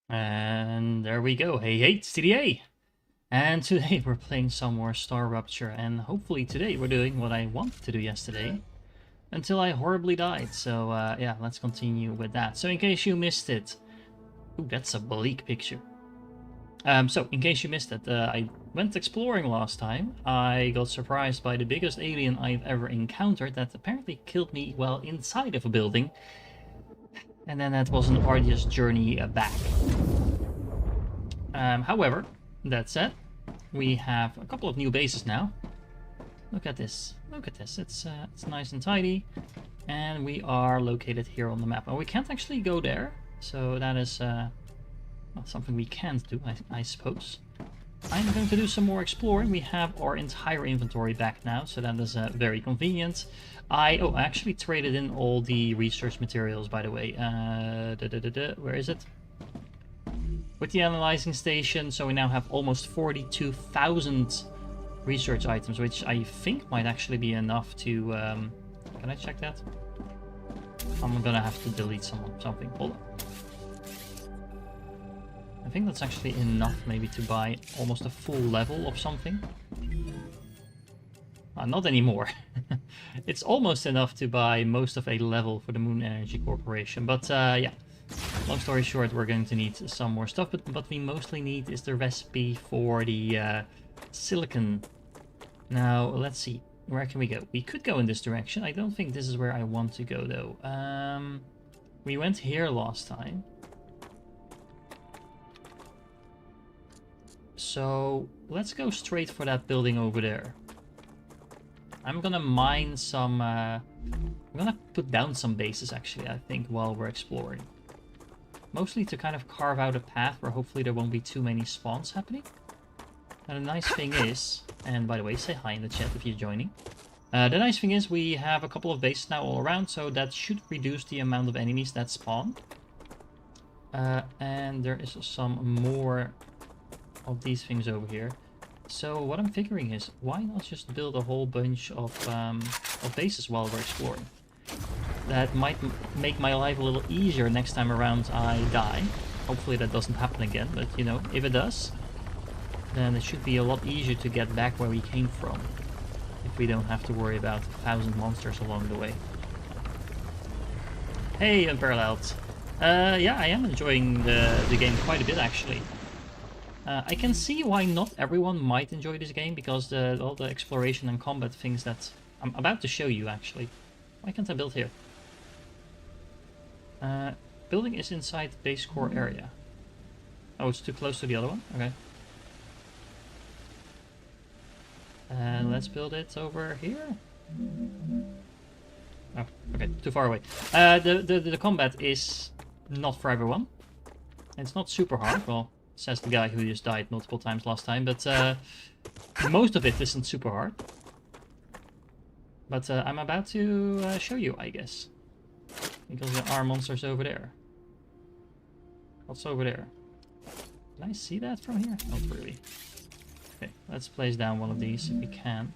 And there we go. Hey, it's TDA. And today we're playing some more StarRupture, and hopefully today we're doing what I wanted to do yesterday, until I horribly died. So yeah, let's continue with that. So in case you missed it, ooh, that's a bleak picture. So in case you missed it, I went exploring last time. I got surprised by the biggest alien I've ever encountered that apparently killed me while inside of a building. And then that was an arduous journey back. However, that said, we have a couple of new bases now. Look at this. Look at this. It's nice and tidy. And we are located here on the map. And we can't actually go there. So that is well, something we can't do, I suppose. I'm going to do some more exploring. We have our entire inventory back now, so that is very convenient. I actually traded in all the research materials, by the way. Where is it? With the analyzing station, so we now have almost 42,000 research items, which I think might actually be enough to... can I check that? I'm gonna have to delete something. Hold on. I think that's actually enough maybe to buy almost a full level of something. Not anymore. It's almost enough to buy most of a level for the Moon Energy Corporation. But yeah, long story short, we're going to need some more stuff. But what we mostly need is the recipe for the silicon. Now, let's see. Where can we go? We could go in this direction. I don't think this is where I want to go, though. We went here last time. So let's go straight for that building over there. I'm gonna mine some... I'm gonna put down some bases, actually, I think, while we're exploring. Mostly to kind of carve out a path where hopefully there won't be too many spawns happening. And the nice thing is... And by the way, say hi in the chat if you're joining. The nice thing is we have a couple of bases now all around, so that should reduce the amount of enemies that spawn. And there is some more of these things over here. So what I'm figuring is, why not just build a whole bunch of bases while we're exploring? That might make my life a little easier next time around I die. Hopefully that doesn't happen again, but you know, if it does, then it should be a lot easier to get back where we came from. If we don't have to worry about 1,000 monsters along the way. Hey, Unparalleled. Yeah, I am enjoying the game quite a bit, actually. I can see why not everyone might enjoy this game, because all the exploration and combat things that I'm about to show you, actually. Why can't I build here? Building is inside base core area. Oh, it's too close to the other one? Okay. Let's build it over here. Oh, okay, too far away. The combat is not for everyone. It's not super hard, well... Says the guy who just died multiple times last time, but most of it isn't super hard. But I'm about to show you, I guess. Because there are monsters over there. What's over there? Can I see that from here? Not really. Okay, let's place down one of these if we can.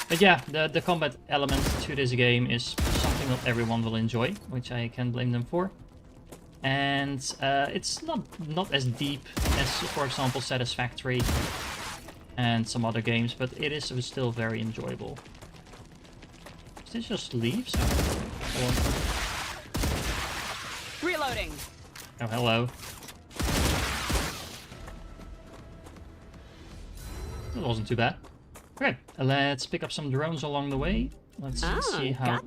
But yeah, the combat element to this game is something not everyone will enjoy, which I can't blame them for. And it's not as deep as, for example, Satisfactory and some other games, but it is still very enjoyable. Is this just leaves? Or... Reloading. Oh, hello. That wasn't too bad. Okay, let's pick up some drones along the way. Let's see how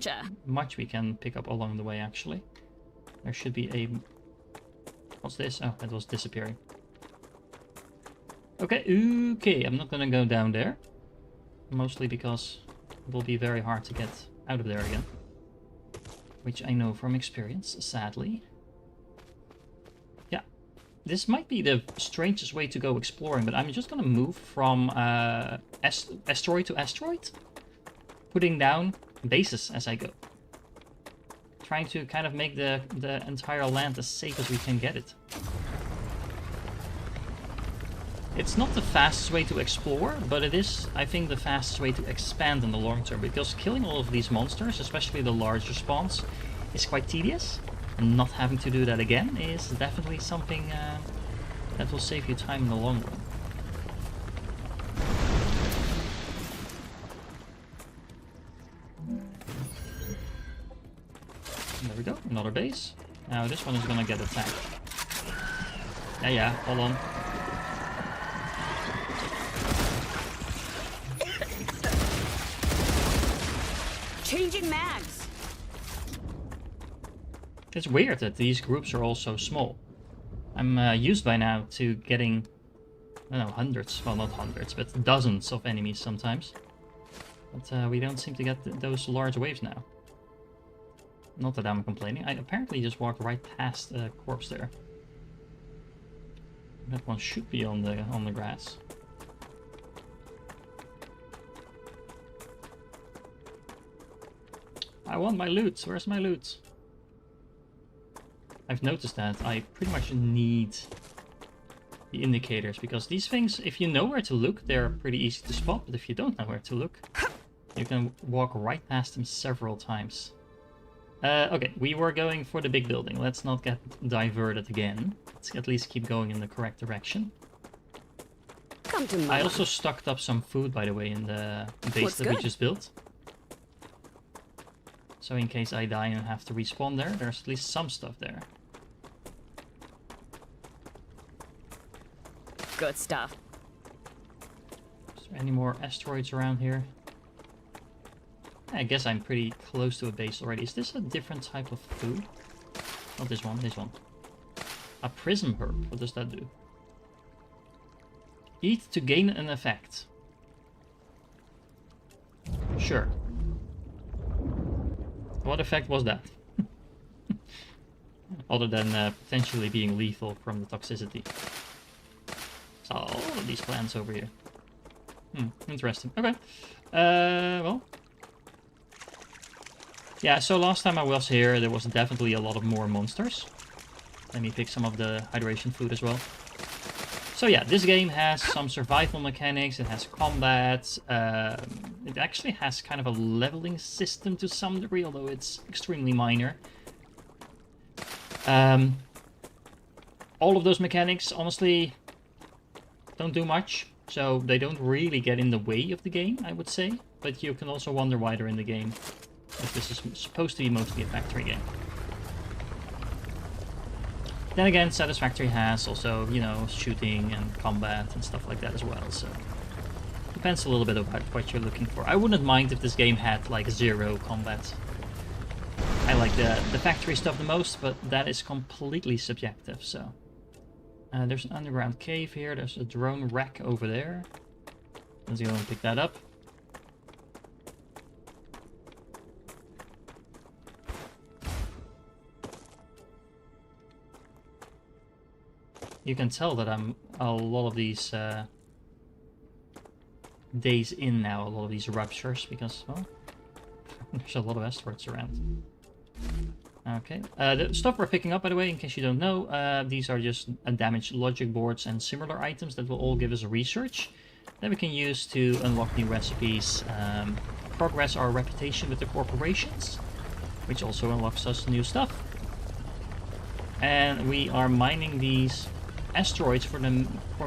much we can pick up along the way, actually. There should be a... What's this? Oh, that was disappearing. Okay, I'm not gonna go down there. Mostly because it will be very hard to get out of there again. Which I know from experience, sadly. Yeah, this might be the strangest way to go exploring, but I'm just gonna move from asteroid to asteroid. Putting down bases as I go. Trying to kind of make the entire land as safe as we can get it. It's not the fastest way to explore, but it is, I think, the fastest way to expand in the long term, because killing all of these monsters, especially the larger spawns, is quite tedious. And not having to do that again is definitely something that will save you time in the long run. There we go, another base. Now this one is gonna get attacked. Yeah, hold on. Changing mags. It's weird that these groups are all so small. I'm used by now to getting, I don't know, hundreds, well not hundreds, but dozens of enemies sometimes. But we don't seem to get those large waves now. Not that I'm complaining. I apparently just walked right past a corpse there. That one should be on the grass. I want my loot. Where's my loot? I've noticed that I pretty much need the indicators, because these things, if you know where to look, they're pretty easy to spot, but if you don't know where to look, you can walk right past them several times. Okay, we were going for the big building. Let's not get diverted again. Let's at least keep going in the correct direction. Come to Mama. I also stocked up some food, by the way, in the base that we just built. So in case I die and have to respawn there, there's at least some stuff there. Good stuff. Is there any more asteroids around here? I guess I'm pretty close to a base already. Is this a different type of food? Not this one, this one. A prism herb. What does that do? Eat to gain an effect. Sure. What effect was that? Other than potentially being lethal from the toxicity. So all of these plants over here. Interesting. Okay. Well. Yeah, so last time I was here, there was definitely a lot of more monsters. Let me pick some of the hydration food as well. So yeah, this game has some survival mechanics, it has combat, it actually has kind of a leveling system to some degree, although it's extremely minor. All of those mechanics, honestly, don't do much, so they don't really get in the way of the game, I would say. But you can also wonder why they're in the game, if this is supposed to be mostly a factory game. Then again, Satisfactory has also, you know, shooting and combat and stuff like that as well, so depends a little bit about what you're looking for. I wouldn't mind if this game had, like, zero combat. I like the factory stuff the most, but that is completely subjective, so... there's an underground cave here, there's a drone rack over there. Let's go and pick that up. You can tell that I'm a lot of these days in now, a lot of these ruptures, because, well, there's a lot of asteroids around. Okay, the stuff we're picking up, by the way, in case you don't know, these are just damaged logic boards and similar items that will all give us research that we can use to unlock new recipes, progress our reputation with the corporations, which also unlocks us new stuff. And we are mining these asteroids for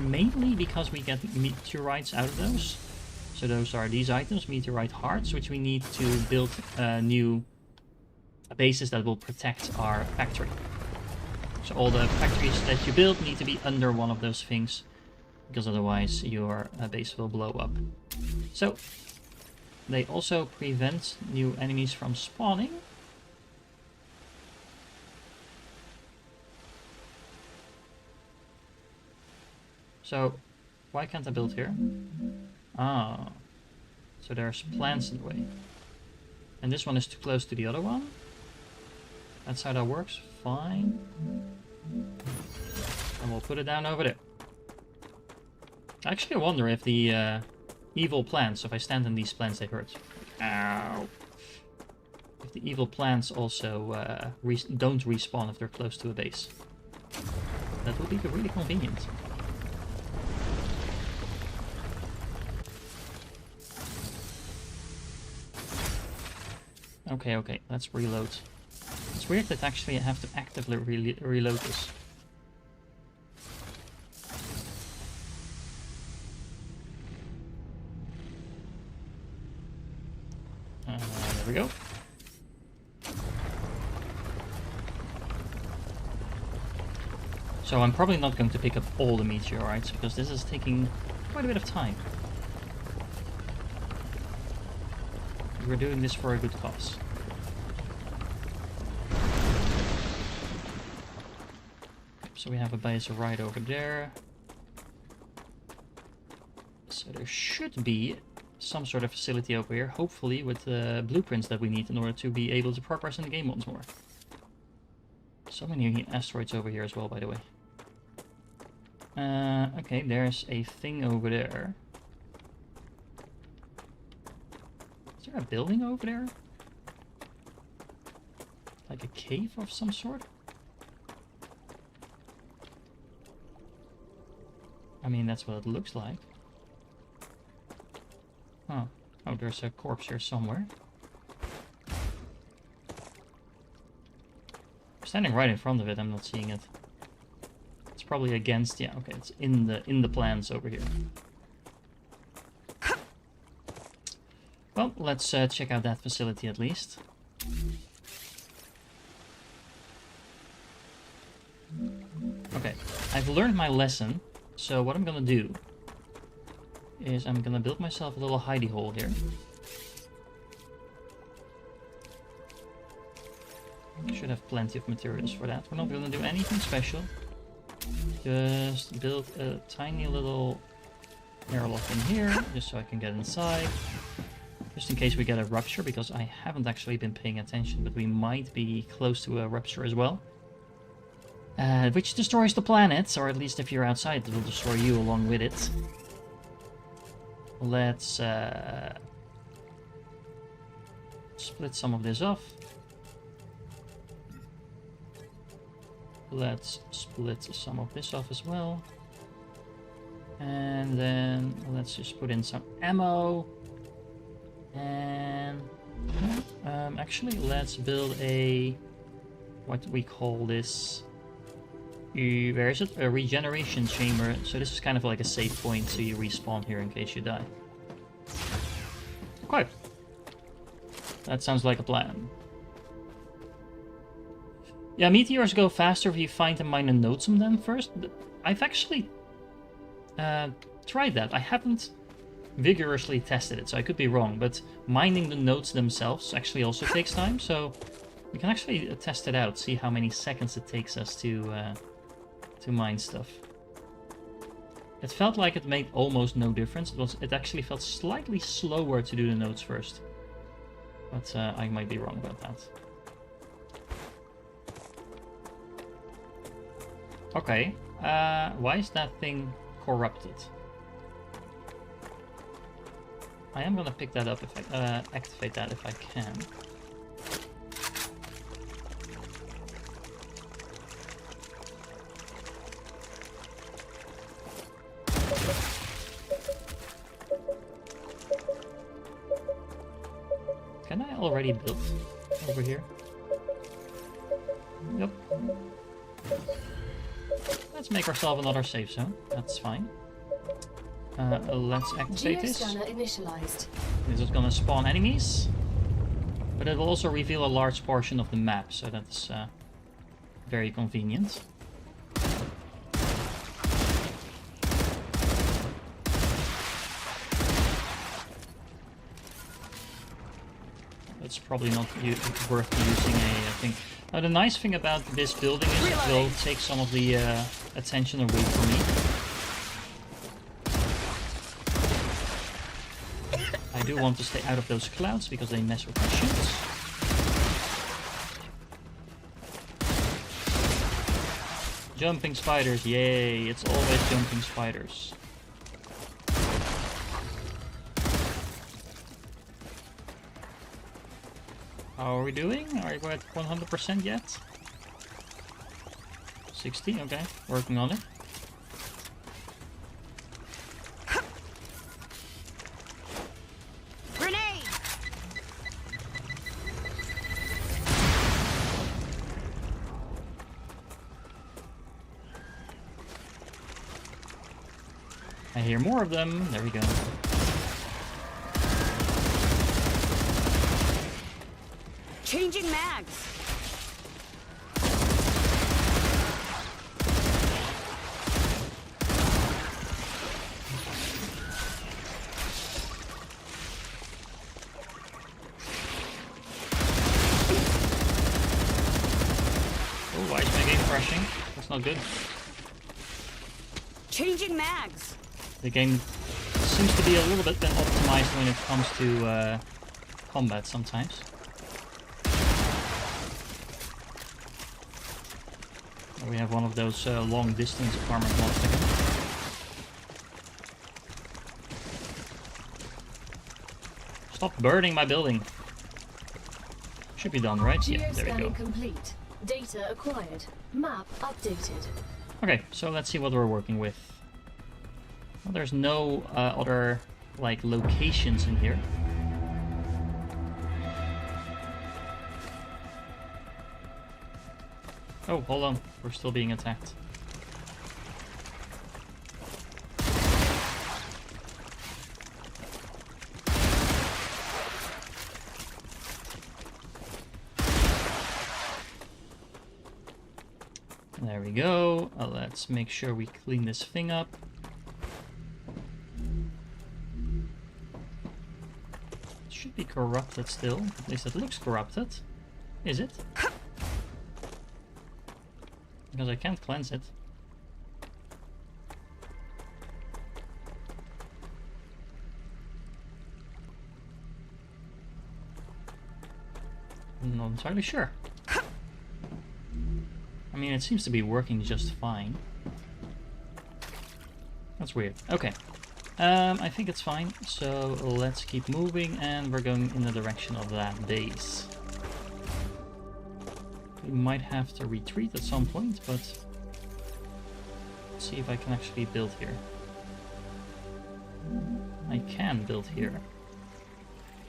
mainly because we get meteorites out of those. So those are these items, meteorite hearts, which we need to build new bases that will protect our factory. So all the factories that you build need to be under one of those things, because otherwise your base will blow up. So they also prevent new enemies from spawning. So, why can't I build here? Ah, so there's plants in the way. And this one is too close to the other one? That's how that works? Fine. And we'll put it down over there. Actually, I wonder if the evil plants, if I stand on these plants, they hurt. Ow. If the evil plants also don't respawn if they're close to a base. That would be really convenient. Okay, let's reload. Let's It's weird that actually I have to actively reload this. There we go. So I'm probably not going to pick up all the meteorites, because this is taking quite a bit of time. We're doing this for a good cause. So we have a base right over there. So there should be some sort of facility over here, hopefully with the blueprints that we need in order to be able to progress in the game once more. So many asteroids over here as well, by the way. Okay, there's a thing over there. Is there a building over there? Like a cave of some sort? I mean, that's what it looks like. Oh, there's a corpse here somewhere. I'm standing right in front of it, I'm not seeing it. It's probably against, yeah, okay, it's in the plans over here. Well, let's check out that facility at least. Okay, I've learned my lesson, so what I'm gonna do is I'm gonna build myself a little hidey hole here. I should have plenty of materials for that. We're not gonna do anything special. Just build a tiny little airlock in here, just so I can get inside. Just in case we get a rupture, because I haven't actually been paying attention, but we might be close to a rupture as well. Which destroys the planet, or at least if you're outside, it will destroy you along with it. Let's split some of this off. Let's split some of this off as well. And then let's just put in some ammo. And actually, let's build a, what we call this, where is it? A regeneration chamber. So this is kind of like a save point, so you respawn here in case you die. Okay. That sounds like a plan. Yeah, meteors go faster if you find and mine and nodes on them first. I've actually tried that. I haven't vigorously tested it, so I could be wrong, but mining the nodes themselves actually also takes time, so we can actually test it out, see how many seconds it takes us to mine stuff. It felt like it made almost no difference. It actually felt slightly slower to do the nodes first, but I might be wrong about that. Okay, why is that thing corrupted? I am gonna pick that up if I activate that if I can. Can I already build over here? Yep. Let's make ourselves another safe zone. That's fine. Let's activate this. Initialized. This is gonna spawn enemies, but it will also reveal a large portion of the map, so that's very convenient. It's probably not worth using a thing. Now the nice thing about this building is it will take some of the attention away from me. I do want to stay out of those clouds because they mess with my shields. Jumping spiders, yay! It's always jumping spiders. How are we doing? Are we at 100% yet? 60, okay. Working on it. I hear more of them. There we go. Changing mags. Oh, why is my game crashing? That's not good. Changing mags. The game seems to be a little bit optimized when it comes to combat sometimes. We have one of those long distance armored mods again. Stop burning my building. Should be done, right? Yeah, there we go. Complete. Data acquired. Map updated. Okay, so let's see what we're working with. Well, there's no other like locations in here. Oh, hold on. We're still being attacked. There we go. Let's make sure we clean this thing up. It should be corrupted still. At least it looks corrupted. Is it? Because I can't cleanse it. I'm not entirely sure. I mean, it seems to be working just fine. That's weird. Okay. I think it's fine. So let's keep moving, and we're going in the direction of that base. We might have to retreat at some point, but let's see if I can actually build here. I can build here,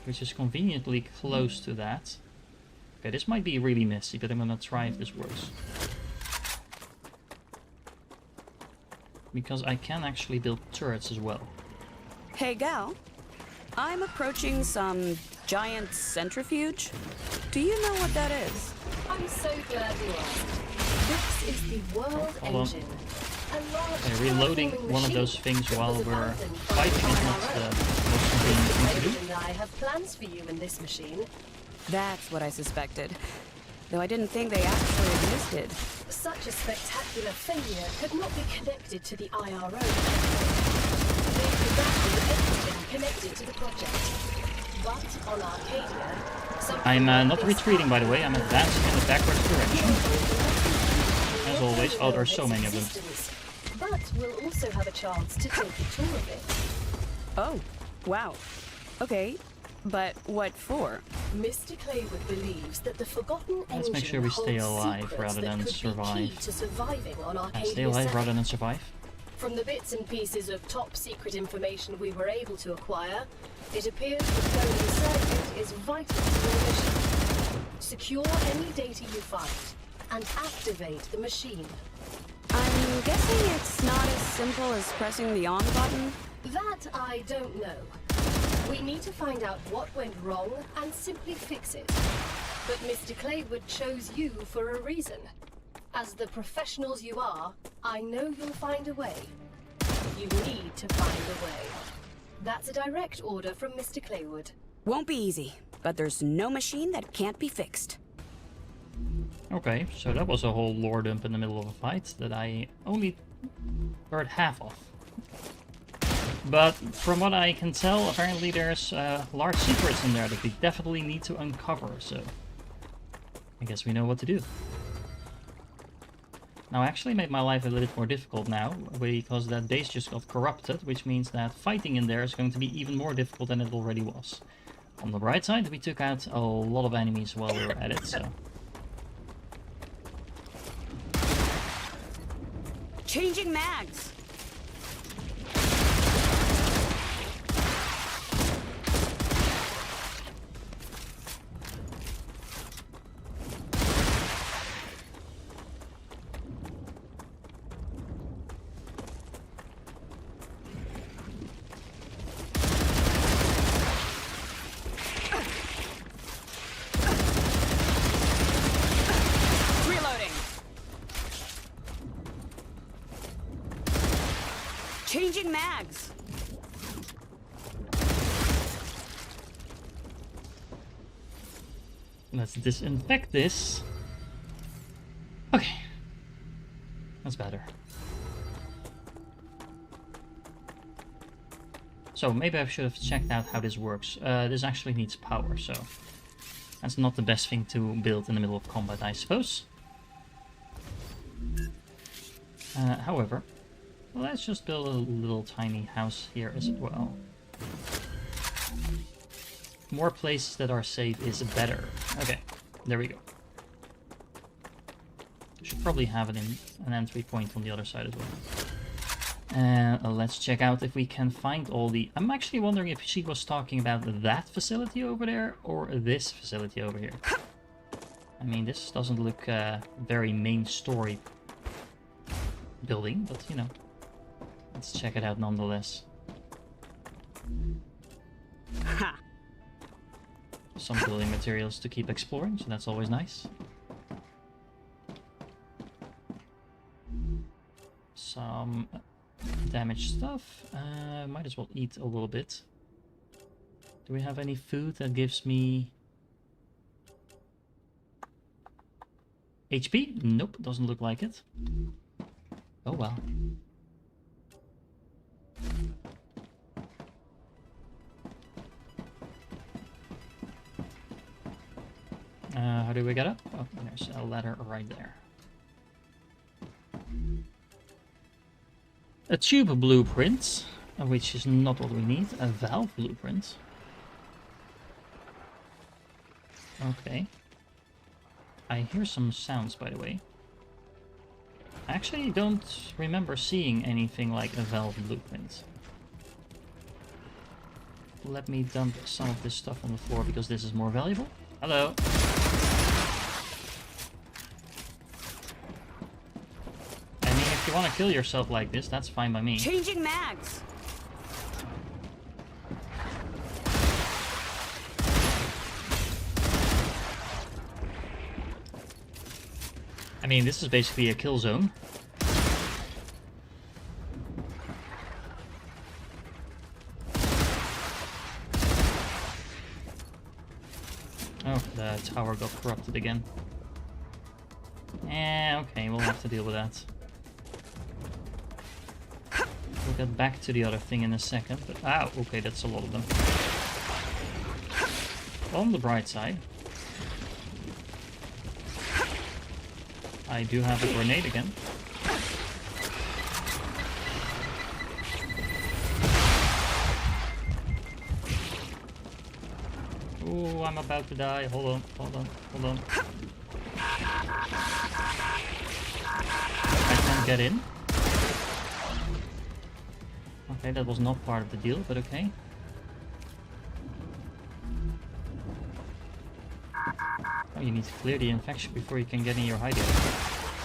which is conveniently close to that. Okay, this might be really messy, but I'm gonna try if this works. Because I can actually build turrets as well. Hey, gal. I'm approaching some giant centrifuge. Do you know what that is? I'm so glad you asked. This is the World Hold on. Engine. A large Okay, reloading terraforming one of machine those things that while was we're abandoned by fighting is not IRO. the most convenient thing to do. Mr. and I have plans for you in this machine. That's what I suspected. Though I didn't think they actually existed. Such a spectacular failure could not be connected to the IRO. They evacuated everything connected to the project. But on Arcadia, I'm not retreating, by the way. I'm advancing in the backwards direction. As always. Oh, there are so many of them. But we'll also have a chance to take a tour of it. Oh, wow. Okay, but what for? Mr. Claywood believes that the forgotten Let's engine make sure we stay holds alive secrets rather that than could be survive. key to surviving on Arcadia Stay alive 7. rather than survive. From the bits and pieces of top secret information we were able to acquire, it appears that going inside it is vital to your mission. Secure any data you find and activate the machine. I'm guessing it's not as simple as pressing the on button. That I don't know. We need to find out what went wrong and simply fix it. But Mr. Claywood chose you for a reason. As the professionals you are, I know you'll find a way. You need to find a way. That's a direct order from Mr. Claywood. Won't be easy, but there's no machine that can't be fixed. Okay, so that was a whole lore dump in the middle of a fight that I only heard half of. But from what I can tell, apparently there's large secrets in there that we definitely need to uncover, so I guess we know what to do. Now, I actually made my life a little bit more difficult now, because that base just got corrupted, which means that fighting in there is going to be even more difficult than it already was. On the bright side, we took out a lot of enemies while we were at it, so... Changing mags! Changing mags. Let's disinfect this. Okay. That's better. So maybe I should have checked out how this works. This actually needs power, so that's not the best thing to build in the middle of combat, I suppose. However, let's just build a little tiny house here as well. More places that are safe is better. Okay, there we go. Should probably have an entry point on the other side as well. Let's check out if we can find all the... I'm actually wondering if she was talking about that facility over there or this facility over here. I mean, this doesn't look very main story building, but you know, let's check it out nonetheless. Some building materials to keep exploring, so that's always nice. Some damaged stuff. Might as well eat a little bit. Do we have any food that gives me HP? Nope, doesn't look like it. Oh well. How do we get up? Oh, there's a ladder right there. A tube blueprint, which is not what we need. A valve blueprint. Okay. I hear some sounds, by the way. I actually don't remember seeing anything like a valve blueprint. Let me dump some of this stuff on the floor because this is more valuable. Hello. I mean, if you want to kill yourself like this, that's fine by me. Changing mags. I mean, this is basically a kill zone. Oh, the tower got corrupted again. Okay, we'll have to deal with that. We'll get back to the other thing in a second, but... Ow, okay, that's a lot of them. On the bright side, I do have a grenade again. Ooh, I'm about to die. Hold on, hold on, hold on. I can't get in. Okay, that was not part of the deal, but okay. Oh, you need to clear the infection before you can get in your hideout.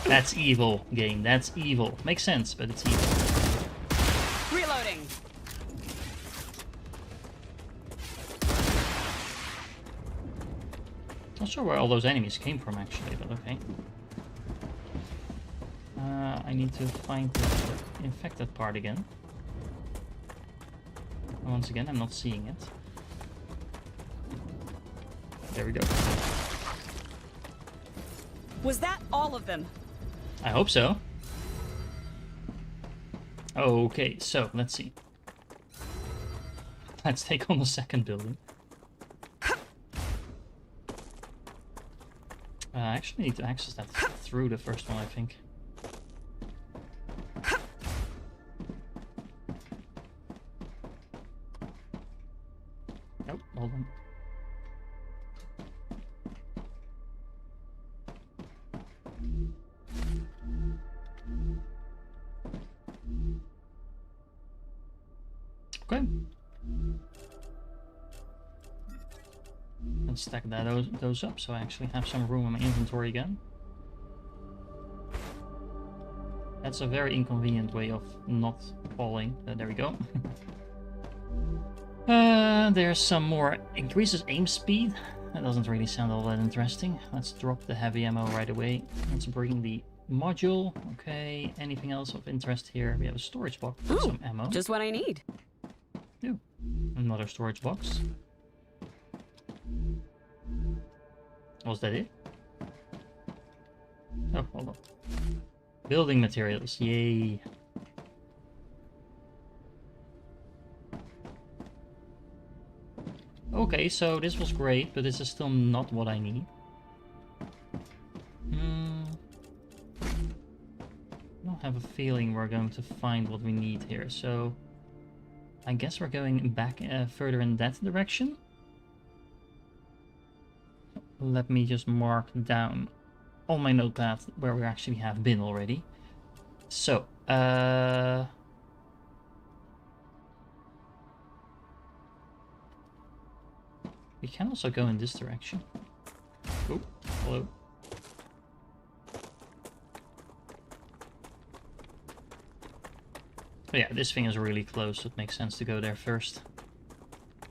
That's evil, game. That's evil. Makes sense, but it's evil. Reloading. Not sure where all those enemies came from, actually, but okay. I need to find the infected part again. Once again, I'm not seeing it. There we go. Was that all of them? I hope so. Okay, so let's see. Let's take on the second building. I actually need to access that through the first one, I think. Nope, hold on. Okay. Let's stack those up so I actually have some room in my inventory again. That's a very inconvenient way of not falling. There we go. There's some more. Increases aim speed. That doesn't really sound all that interesting. Let's drop the heavy ammo right away. Let's bring the module. Okay, anything else of interest here? We have a storage box with some ammo. Just what I need. Ooh, another storage box. Was that it? Oh, hold on. Building materials, yay. Okay, so this was great, but this is still not what I need. I don't have a feeling we're going to find what we need here, so I guess we're going back further in that direction. Let me just mark down on my notepad where we actually have been already. So, we can also go in this direction. Oh, hello. But yeah, this thing is really close, so it makes sense to go there first.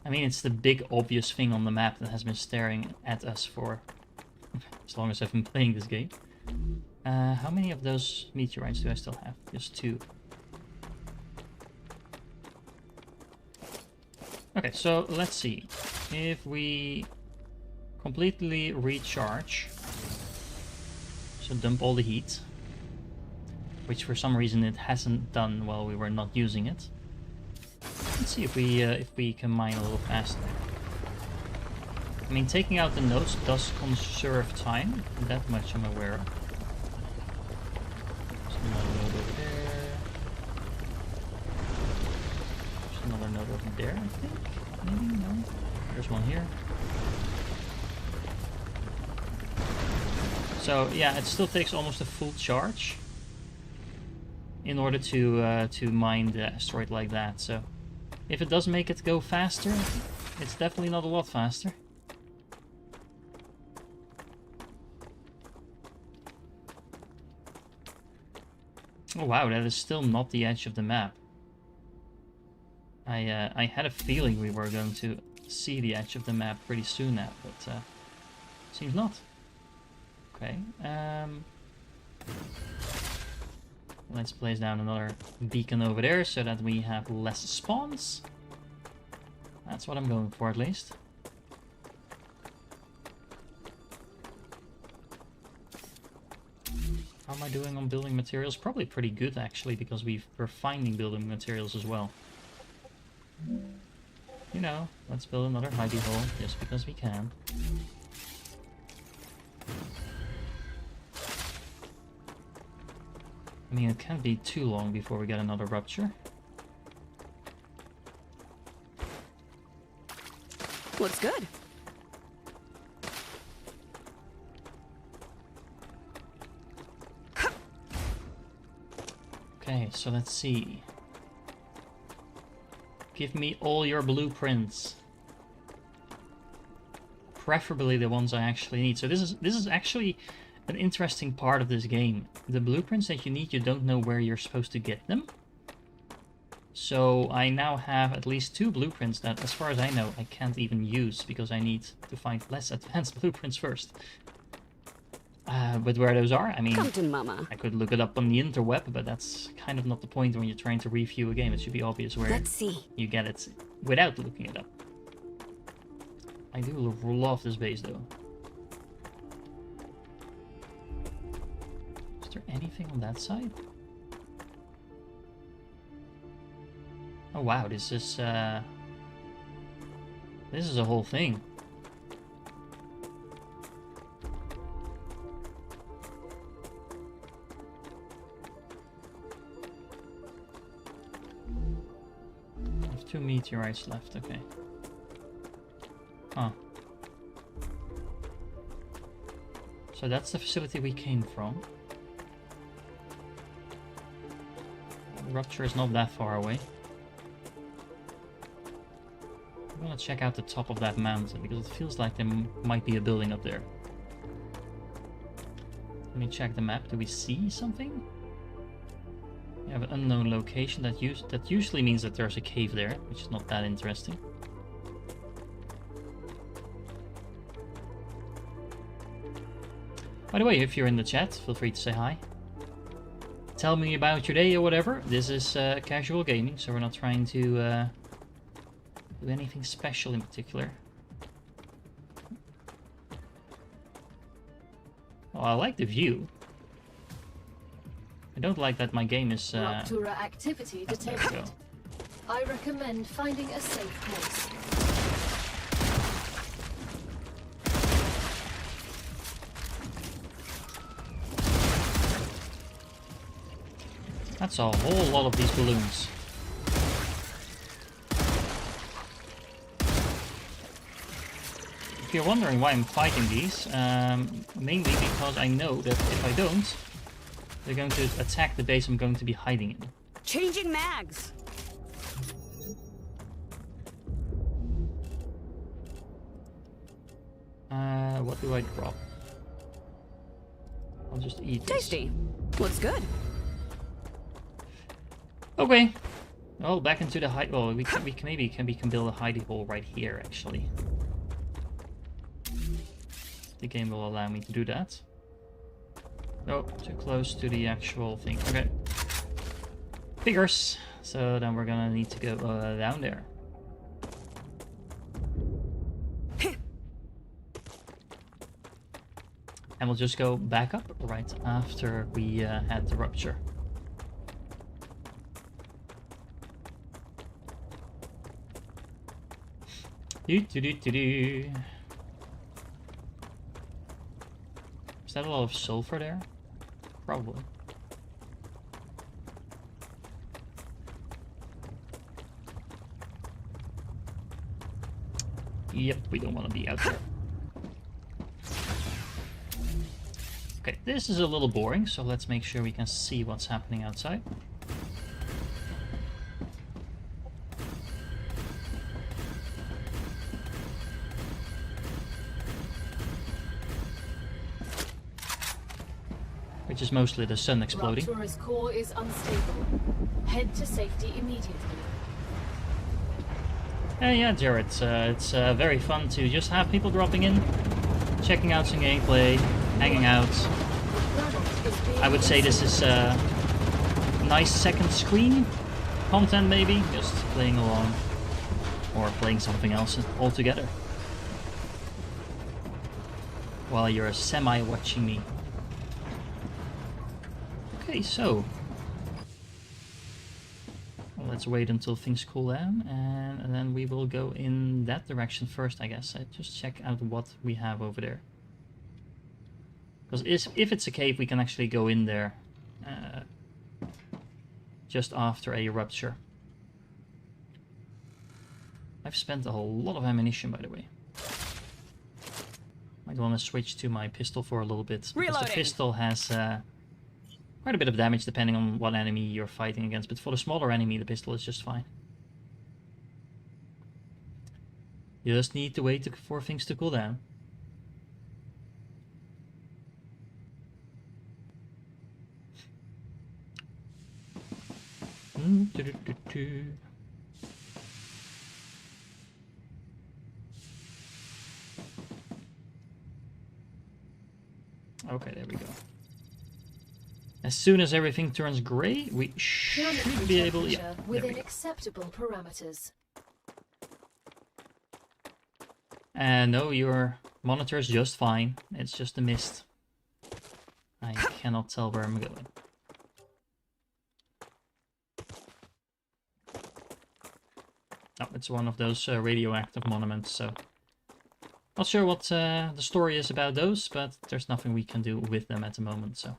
I mean, it's the big obvious thing on the map that has been staring at us for as long as I've been playing this game. How many of those meteorites do I still have? Just 2. Okay, so let's see. If we completely recharge, so dump all the heat, which for some reason it hasn't done while we were not using it. Let's see if we can mine a little faster. I mean, taking out the nodes does conserve time. That much I'm aware of. There's another node over there. There's another node over there, I think. Maybe? No? There's one here. So yeah, it still takes almost a full charge in order to mine the asteroid like that. So if it does make it go faster, it's definitely not a lot faster. Oh wow, that is still not the edge of the map. I had a feeling we were going to see the edge of the map pretty soon now, but seems not. Okay, let's place down another beacon over there so that we have less spawns. That's what I'm going for, at least. How am I doing on building materials? Probably pretty good, actually, because we're finding building materials as well. You know, let's build another hidey hole just because we can. I mean, it can't be too long before we get another rupture. Looks good. Okay, so let's see. Give me all your blueprints. Preferably the ones I actually need. So this is actually an interesting part of this game. The blueprints that you need, you don't know where you're supposed to get them. So I now have at least 2 blueprints that, as far as I know, I can't even use because I need to find less advanced blueprints first. But where those are, I mean, Come to mama. I could look it up on the interweb, but that's kind of not the point when you're trying to review a game. It should be obvious where Let's see. you get it without looking it up. I do love this base, though. Is there anything on that side? Oh wow, this is a whole thing. I have 2 meteorites left, okay. Huh. So that's the facility we came from. Rupture is not that far away. I'm gonna check out the top of that mountain because it feels like there might be a building up there. Let me check the map. Do we see something? We have an unknown location. That usually means that there's a cave there, which is not that interesting. By the way, if you're in the chat, feel free to say hi. tell me about your day or whatever. This is casual gaming, so we're not trying to do anything special in particular. Well, I like the view. I don't like that my game is... Rupture activity detected. I recommend finding a safe place. That's a whole lot of these balloons. If you're wondering why I'm fighting these, mainly because I know that if I don't, they're going to attack the base I'm going to be hiding in. Changing mags. What do I drop? I'll just eat this. Tasty. Looks good. Okay. Well, back into the hide. Well, we can build a hidey hole right here, actually. The game will allow me to do that. Oh, too close to the actual thing. Okay. Figures. So then we're gonna need to go down there. And we'll just go back up right after we had the rupture. Is that a lot of sulfur there? Probably. Yep, we don't want to be out there. Okay, this is a little boring, so let's make sure we can see what's happening outside. Which is mostly the sun exploding. Rupture's core is unstable. Head to safety immediately. Yeah, Jared, it's very fun to just have people dropping in, checking out some gameplay, hanging out. I would say this is nice second screen content, maybe, just playing along or playing something else altogether while you're semi-watching me. Okay, so let's wait until things cool down, and then we will go in that direction first, I guess. Just check out what we have over there. Because if it's a cave, we can actually go in there just after a rupture. I've spent a whole lot of ammunition, by the way. Might want to switch to my pistol for a little bit, because the pistol has quite a bit of damage depending on what enemy you're fighting against, but for the smaller enemy the pistol is just fine. You just need to wait for things to cool down. Okay, there we go. As soon as everything turns grey, we should be able... Yeah, within acceptable parameters. And no, your monitor is just fine. It's just a mist. I cannot tell where I'm going. Oh, it's one of those radioactive monuments, so... Not sure what the story is about those, but there's nothing we can do with them at the moment, so...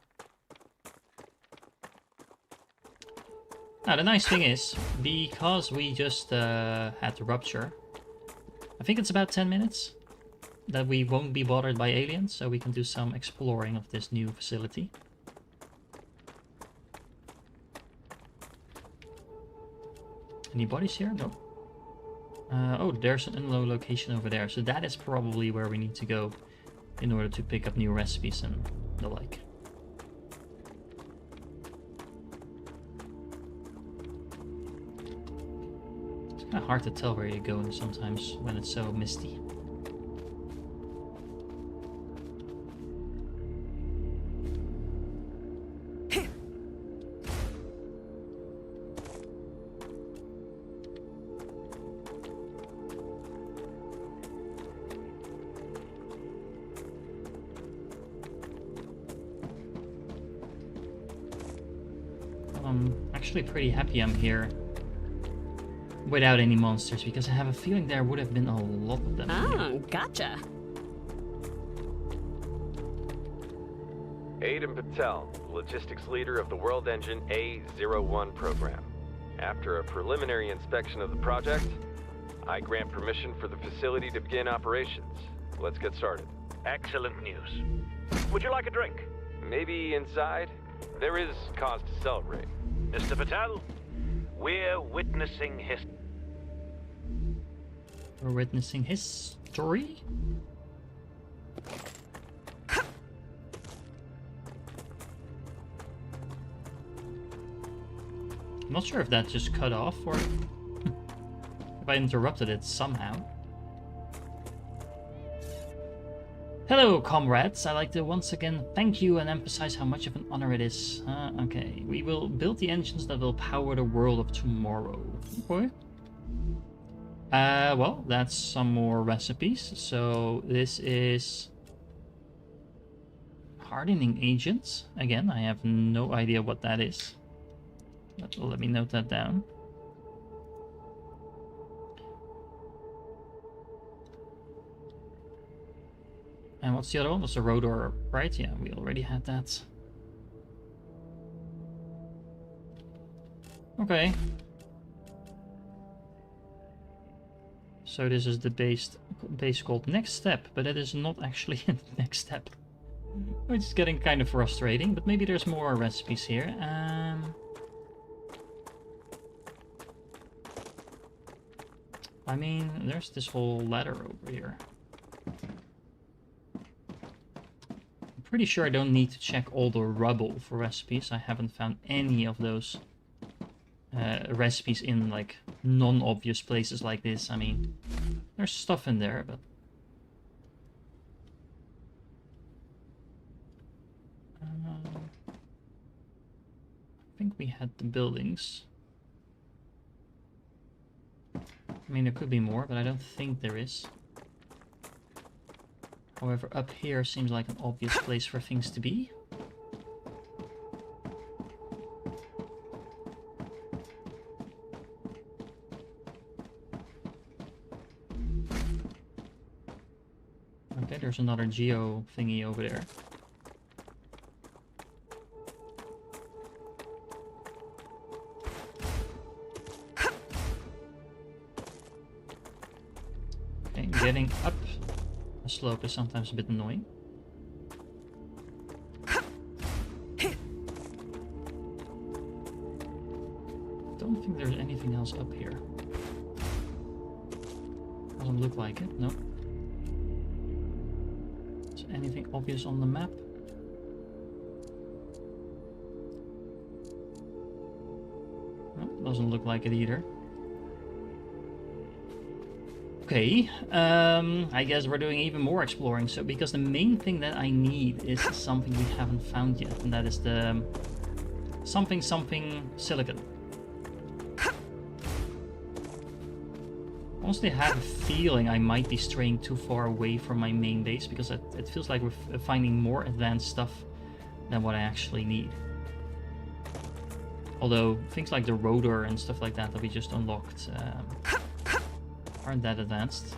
Now, the nice thing is, because we just had the rupture, I think it's about 10 minutes that we won't be bothered by aliens, so we can do some exploring of this new facility. Any bodies here? No. Oh, there's an unload location over there, so that is probably where we need to go in order to pick up new recipes and the like. It's kind of hard to tell where you're going sometimes when it's so misty. actually pretty happy I'm here without any monsters, because I have a feeling there would have been a lot of them. Oh, gotcha. Aiden Patel, logistics leader of the World Engine A01 program. After a preliminary inspection of the project, I grant permission for the facility to begin operations. Let's get started. Excellent news. Would you like a drink? Maybe inside? There is cause to celebrate. Mr. Patel, we're witnessing history. We're witnessing history? I'm not sure if that just cut off or if I interrupted it somehow. Hello, comrades. I'd like to once again thank you and emphasize how much of an honor it is. Okay, we will build the engines that will power the world of tomorrow. Okay. Well, that's some more recipes. So this is hardening agents. Again, I have no idea what that is. But let me note that down. And what's the other one? Was the rotor, right? Yeah, we already had that. Okay. So this is the base called Next Step, but it is not actually the next step. Which is getting kind of frustrating, but maybe there's more recipes here. I mean, there's this whole ladder over here. I'm pretty sure I don't need to check all the rubble for recipes. I haven't found any of those recipes in like non-obvious places like this. I mean, there's stuff in there, but I think we had the buildings. I mean, there could be more, but I don't think there is. However, up here seems like an obvious place for things to be. Okay, there's another geo thingy over there. Okay, getting up a slope is sometimes a bit annoying. Don't think there's anything else up here. Doesn't look like it, no. Is anything obvious on the map? No, doesn't look like it either. Okay, I guess we're doing even more exploring. So, because the main thing that I need is something we haven't found yet, and that is the something silicon. Honestly, I have a feeling I might be straying too far away from my main base, because it feels like we're finding more advanced stuff than what I actually need. Although things like the rotor and stuff like that we just unlocked aren't that advanced.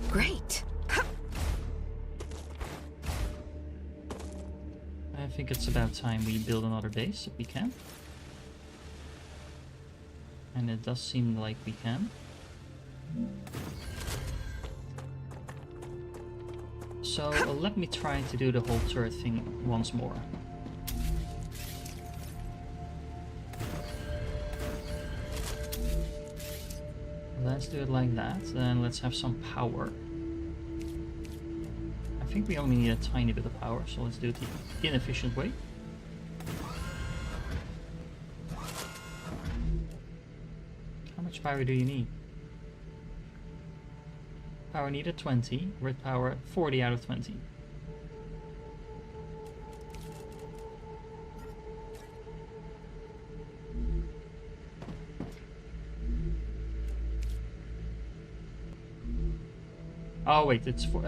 Great. I think it's about time we build another base if we can. And it does seem like we can. So let me try to do the whole turret thing once more. Let's do it like that, then let's have some power. I think we only need a tiny bit of power, so let's do it the inefficient way. How much power do you need? Power needed 20, grid power 40 out of 20. Oh wait, it's for,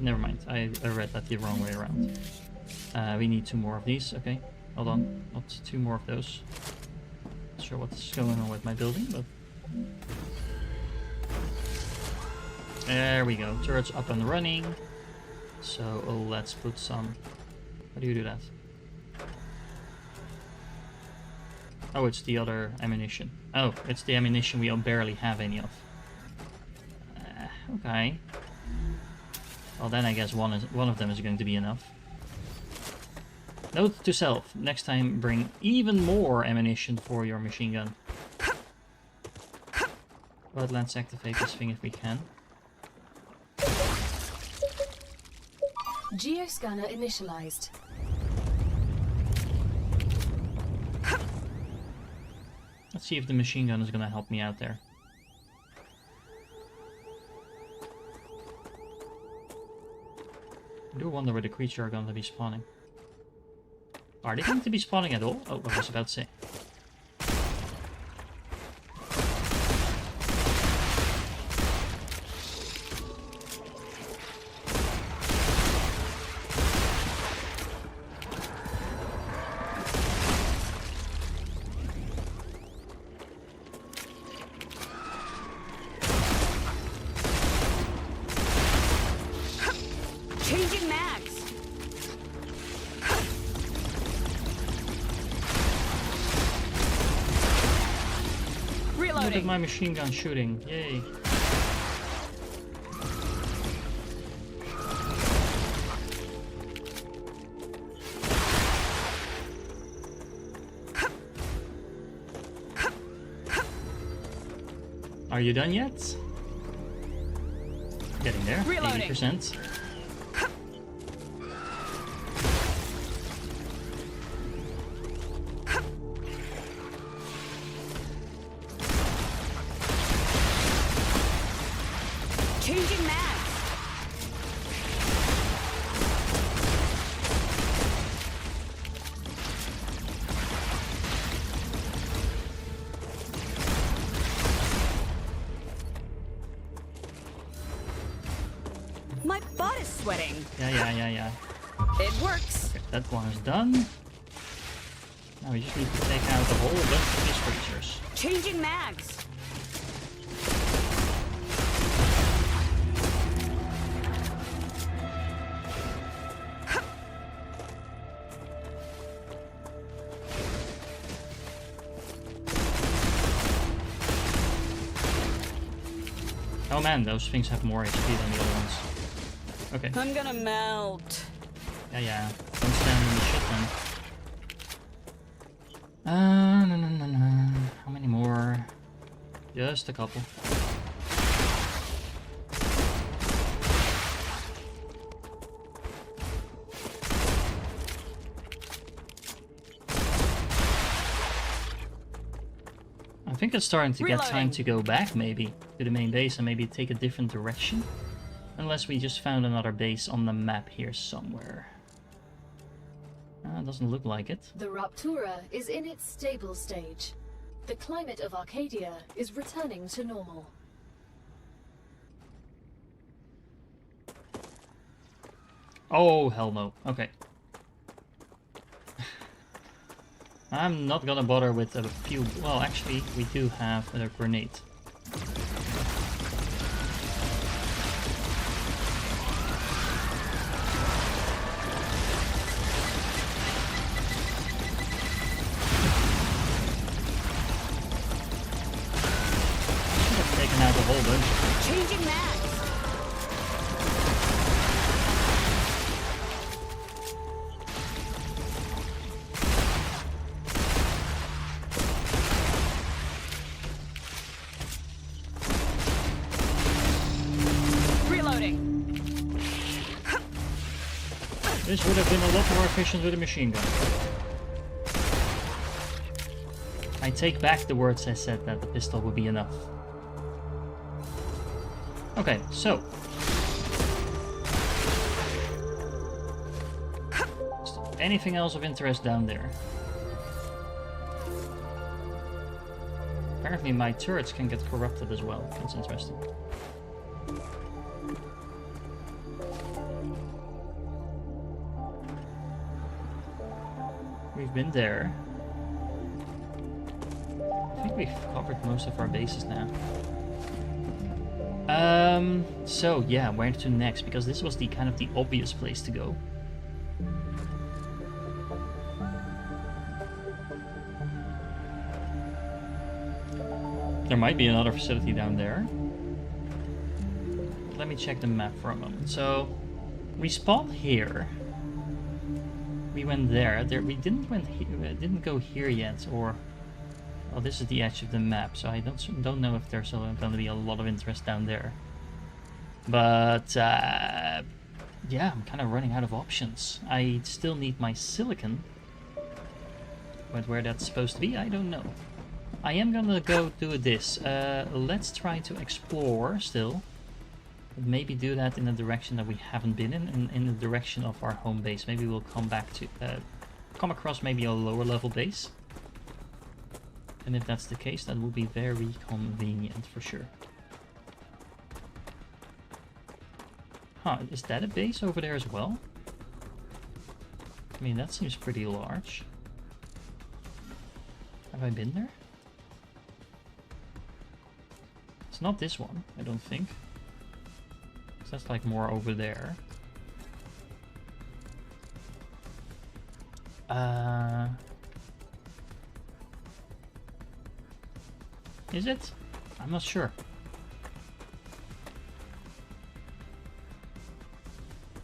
never mind. I read that the wrong way around. We need 2 more of these. Okay, hold on. Not 2 more of those. Not sure what's going on with my building, but... There we go. Turret's up and running. So let's put some... How do you do that? Oh, it's the other ammunition. Oh, it's the ammunition we barely have any of. Okay. Well, then I guess one of them is going to be enough. Note to self, next time bring even more ammunition for your machine gun. But let's activate this thing if we can. Geoscanner initialized. Let's see if the machine gun is going to help me out there. I do wonder where the creature are going to be spawning. Are they going to be spawning at all? Oh, I was about to say. Changing mags. Look at Reloading. my machine gun shooting. Yay. Are you done yet? Getting there. Reloading. 80%. Changing mags. My butt is sweating. Yeah. It works. Okay, that one is done. Now we just need to take out a whole bunch of these creatures. Changing mags. Oh man, those things have more HP than the other ones. Okay. I'm gonna melt. Yeah. Don't stand in the shit then. No. How many more? Just a couple. I think it's starting to get time Reloading. to go back, maybe, to the main base and maybe take a different direction. Unless we just found another base on the map here somewhere. Doesn't look like it. The Raptura is in its stable stage. The climate of Arcadia is returning to normal. Oh, hell no. Okay. I'm not gonna bother with a few... Well, actually, we do have a grenade. Should have taken out a whole bunch. Changing mags. Reloading. This would have been a lot more efficient with a machine gun. I take back the words I said that the pistol would be enough. Okay, so. Anything else of interest down there? Apparently my turrets can get corrupted as well. That's interesting. we've been there. I think we've covered most of our bases now. So yeah, where to next? Because this was the kind of the obvious place to go. There might be another facility down there. Let me check the map for a moment. So we spawned here. We went there. We didn't go here yet, or well, this is the edge of the map, so I don't know if there's going to be a lot of interest down there. But yeah, I'm kind of running out of options. I still need my silicon, but where that's supposed to be, I don't know. I am gonna go do this. Let's try to explore still. Maybe do that in a direction that we haven't been in the direction of our home base. Maybe we'll come back to come across maybe a lower level base. And if that's the case, that will be very convenient for sure. Huh, is that a base over there as well? I mean, that seems pretty large. Have I been there? It's not this one, I don't think. So that's like more over there. Is it? I'm not sure.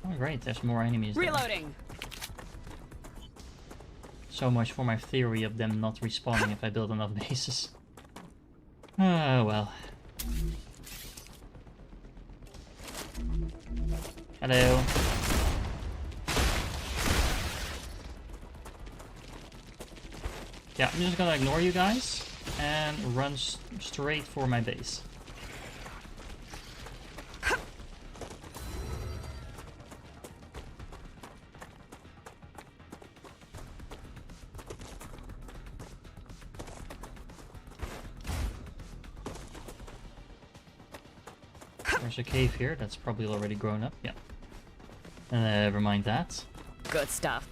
Oh great, there's more enemies there. Reloading. So much for my theory of them not respawning if I build enough bases. Oh well. Hello. Yeah, I'm just gonna ignore you guys and run straight for my base. There's a cave here that's probably already grown up. Yeah. Never mind that. Good stuff.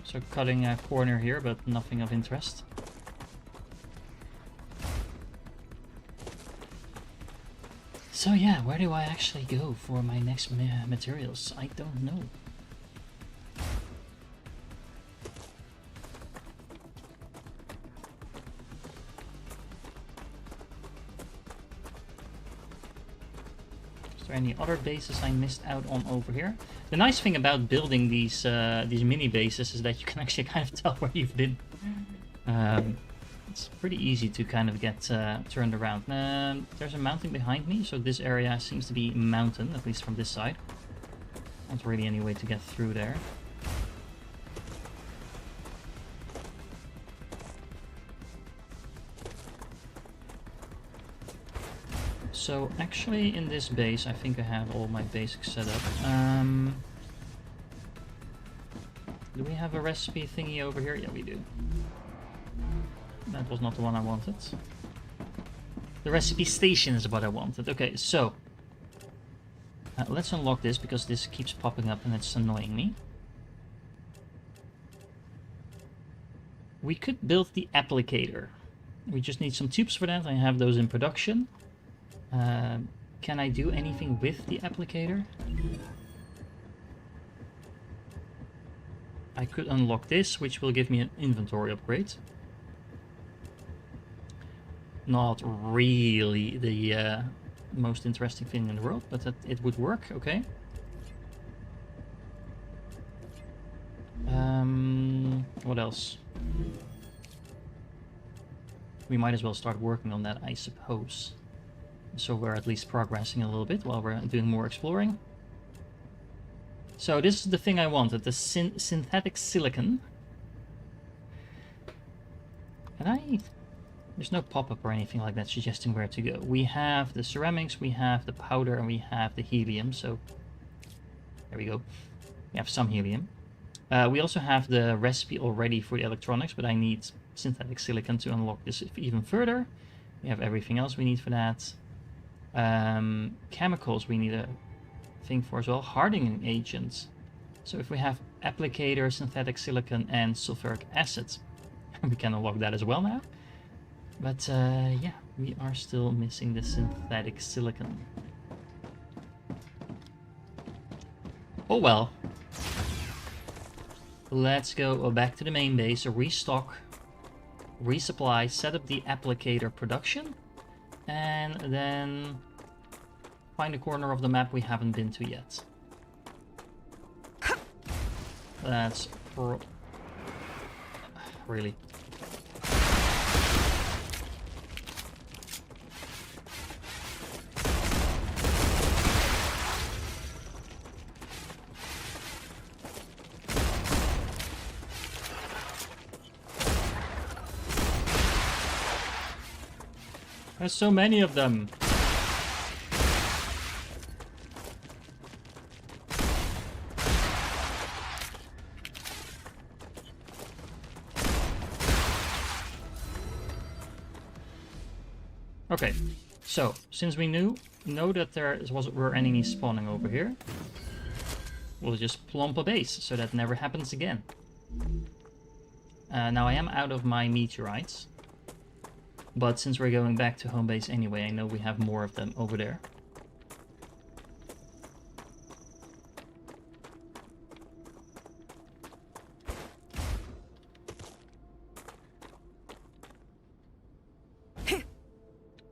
So cutting a corner here, but nothing of interest. So yeah, where do I actually go for my next materials? I don't know. Is there any other bases I missed out on over here? The nice thing about building these mini bases is that you can actually kind of tell where you've been. It's pretty easy to kind of get turned around. There's a mountain behind me, so this area seems to be mountain, at least from this side. Not really any way to get through there. So actually in this base, I think I have all my basics set up. Do we have a recipe thingy over here? Yeah, we do. That was not the one I wanted. The recipe station is what I wanted. Okay, so let's unlock this because this keeps popping up and it's annoying me. We could build the applicator. We just need some tubes for that. I have those in production. Can I do anything with the applicator? I could unlock this, which will give me an inventory upgrade. Not really the most interesting thing in the world, but that it would work, okay. What else? We might as well start working on that, I suppose. So we're at least progressing a little bit while we're doing more exploring. So this is the thing I wanted, the synthetic silicon. And there's no pop-up or anything like that suggesting where to go. We have the ceramics, we have the powder, and we have the helium, so there we go. We have some helium. We also have the recipe already for the electronics, but I need synthetic silicon to unlock this even further. We have everything else we need for that. Chemicals we need a thing for as well. Hardening agents. So if we have applicator, synthetic silicon, and sulfuric acid, we can unlock that as well now. But yeah, we are still missing the synthetic silicon. Oh well. Let's go back to the main base, restock, resupply, set up the applicator production, and then find a corner of the map we haven't been to yet. That's really. There's so many of them. Okay, so since we know that there were enemies spawning over here, we'll just plump a base so that never happens again. Now I am out of my meteorites. But since we're going back to home base anyway, I know we have more of them over there.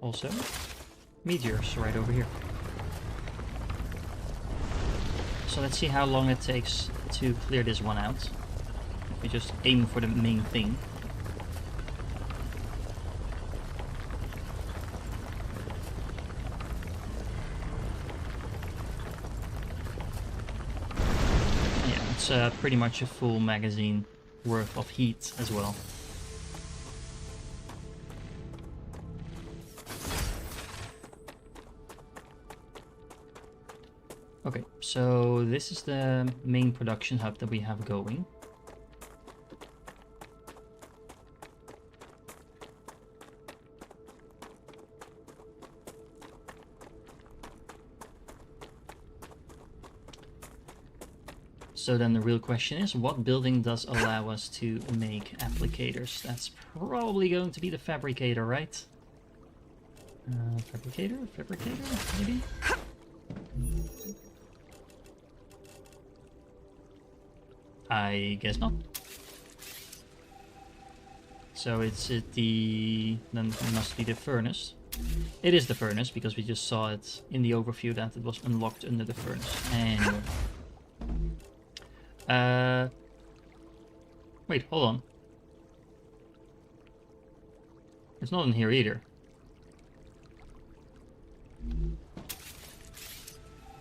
Also, meteors right over here. So let's see how long it takes to clear this one out. We just aim for the main thing. It's pretty much a full magazine worth of heat as well. Okay, so this is the main production hub that we have going. So then the real question is, what building does allow us to make applicators? That's probably going to be the fabricator, right? Fabricator, maybe? I guess not. So it's then it must be the furnace. It is the furnace, because we just saw it in the overview that it was unlocked under the furnace. Anyway. Wait, hold on. It's not in here either.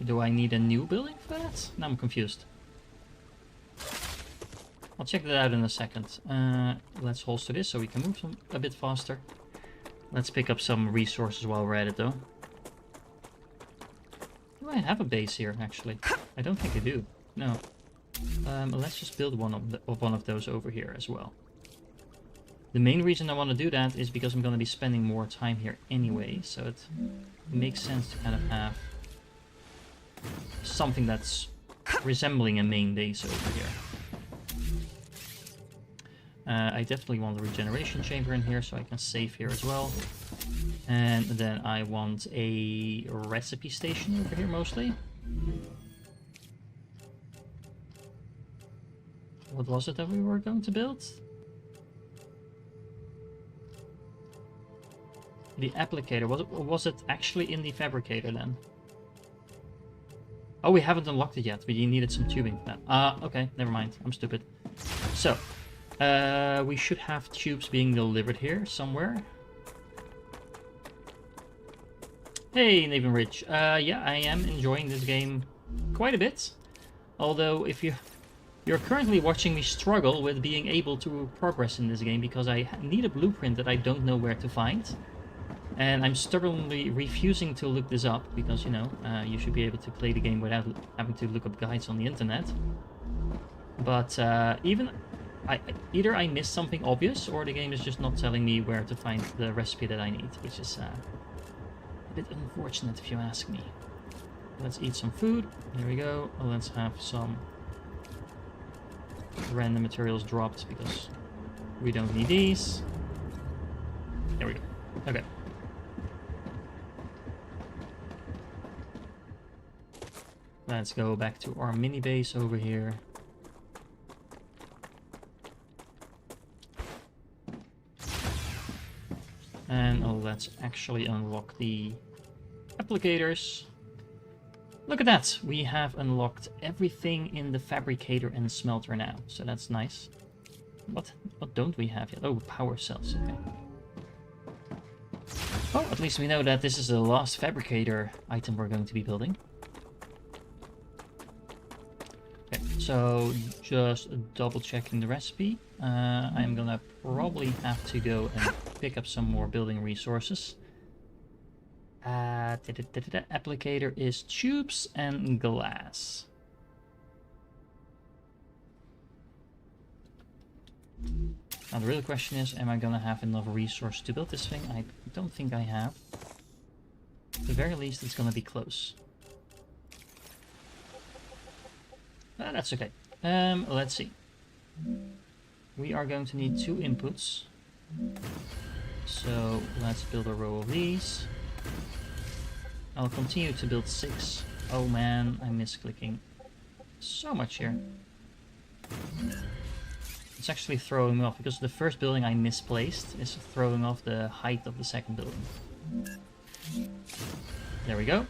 Do I need a new building for that? Now I'm confused. I'll check that out in a second. Let's holster this so we can move a bit faster. Let's pick up some resources while we're at it though. Do I have a base here actually? I don't think I do. No. Let's just build one of those over here as well. The main reason I want to do that is because I'm going to be spending more time here anyway, so it makes sense to kind of have something that's resembling a main base over here. I definitely want a regeneration chamber in here so I can save here as well. And then I want a recipe station over here mostly. What was it that we were going to build? The applicator. Was it actually in the fabricator then? Oh, we haven't unlocked it yet. We needed some tubing for that. Okay, never mind. I'm stupid. So, we should have tubes being delivered here somewhere. Hey, Nathan Rich. Yeah, I am enjoying this game quite a bit. Although, if you're currently watching me struggle with being able to progress in this game because I need a blueprint that I don't know where to find. And I'm stubbornly refusing to look this up because, you know, you should be able to play the game without having to look up guides on the internet. But either I missed something obvious, or the game is just not telling me where to find the recipe that I need, which is a bit unfortunate if you ask me. Let's eat some food. There we go. Let's have some random materials dropped because we don't need these. There we go. Okay. Let's go back to our mini base over here. And let's actually unlock the applicators. Look at that! We have unlocked everything in the fabricator and smelter now, so that's nice. What don't we have yet? Oh, power cells, okay. Well, at least we know that this is the last fabricator item we're going to be building. Okay, so just double checking the recipe. I'm gonna probably have to go and pick up some more building resources. Applicator is tubes and glass. Now the real question is, am I gonna have enough resource to build this thing? I don't think I have. At the very least, it's gonna be close. That's okay. Let's see. We are going to need 2 inputs. So let's build a row of these. I'll continue to build 6. Oh man, I'm misclicking so much here. It's actually throwing me off because the first building I misplaced is throwing off the height of the second building. There we go.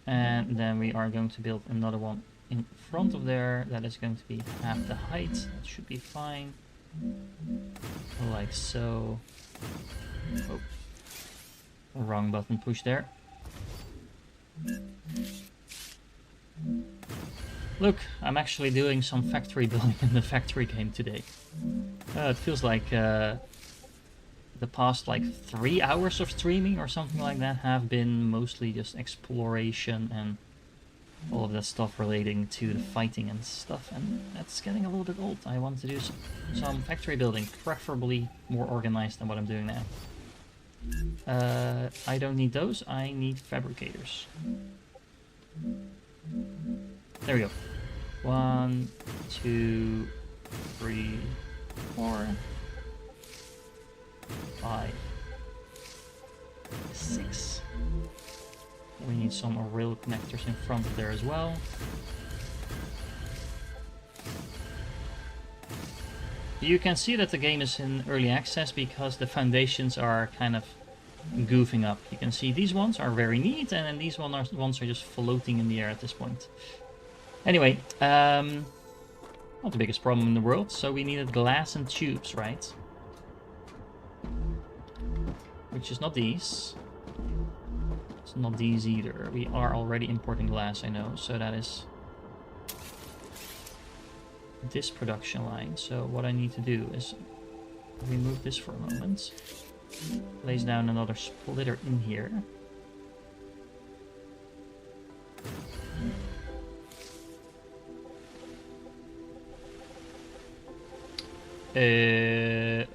And then we are going to build another one in front of there. That is going to be half the height. That should be fine. Like so. Oh. Wrong button push there. Look, I'm actually doing some factory building in the factory game today. It feels like the past like 3 hours of streaming or something like that have been mostly just exploration and all of that stuff relating to the fighting and stuff, and that's getting a little bit old. I want to do some factory building, preferably more organized than what I'm doing now. I don't need those, I need fabricators. There we go. 1, 2, 3, 4, 5, 6. We need some rail connectors in front of there as well. You can see that the game is in early access because the foundations are kind of goofing up. You can see these ones are very neat, and then these ones are just floating in the air at this point. Anyway, not the biggest problem in the world, so we needed glass and tubes, right? Which is not these. It's not these either. We are already importing glass, I know, so that is this production line. So what I need to do is remove this for a moment. Place down another splitter in here.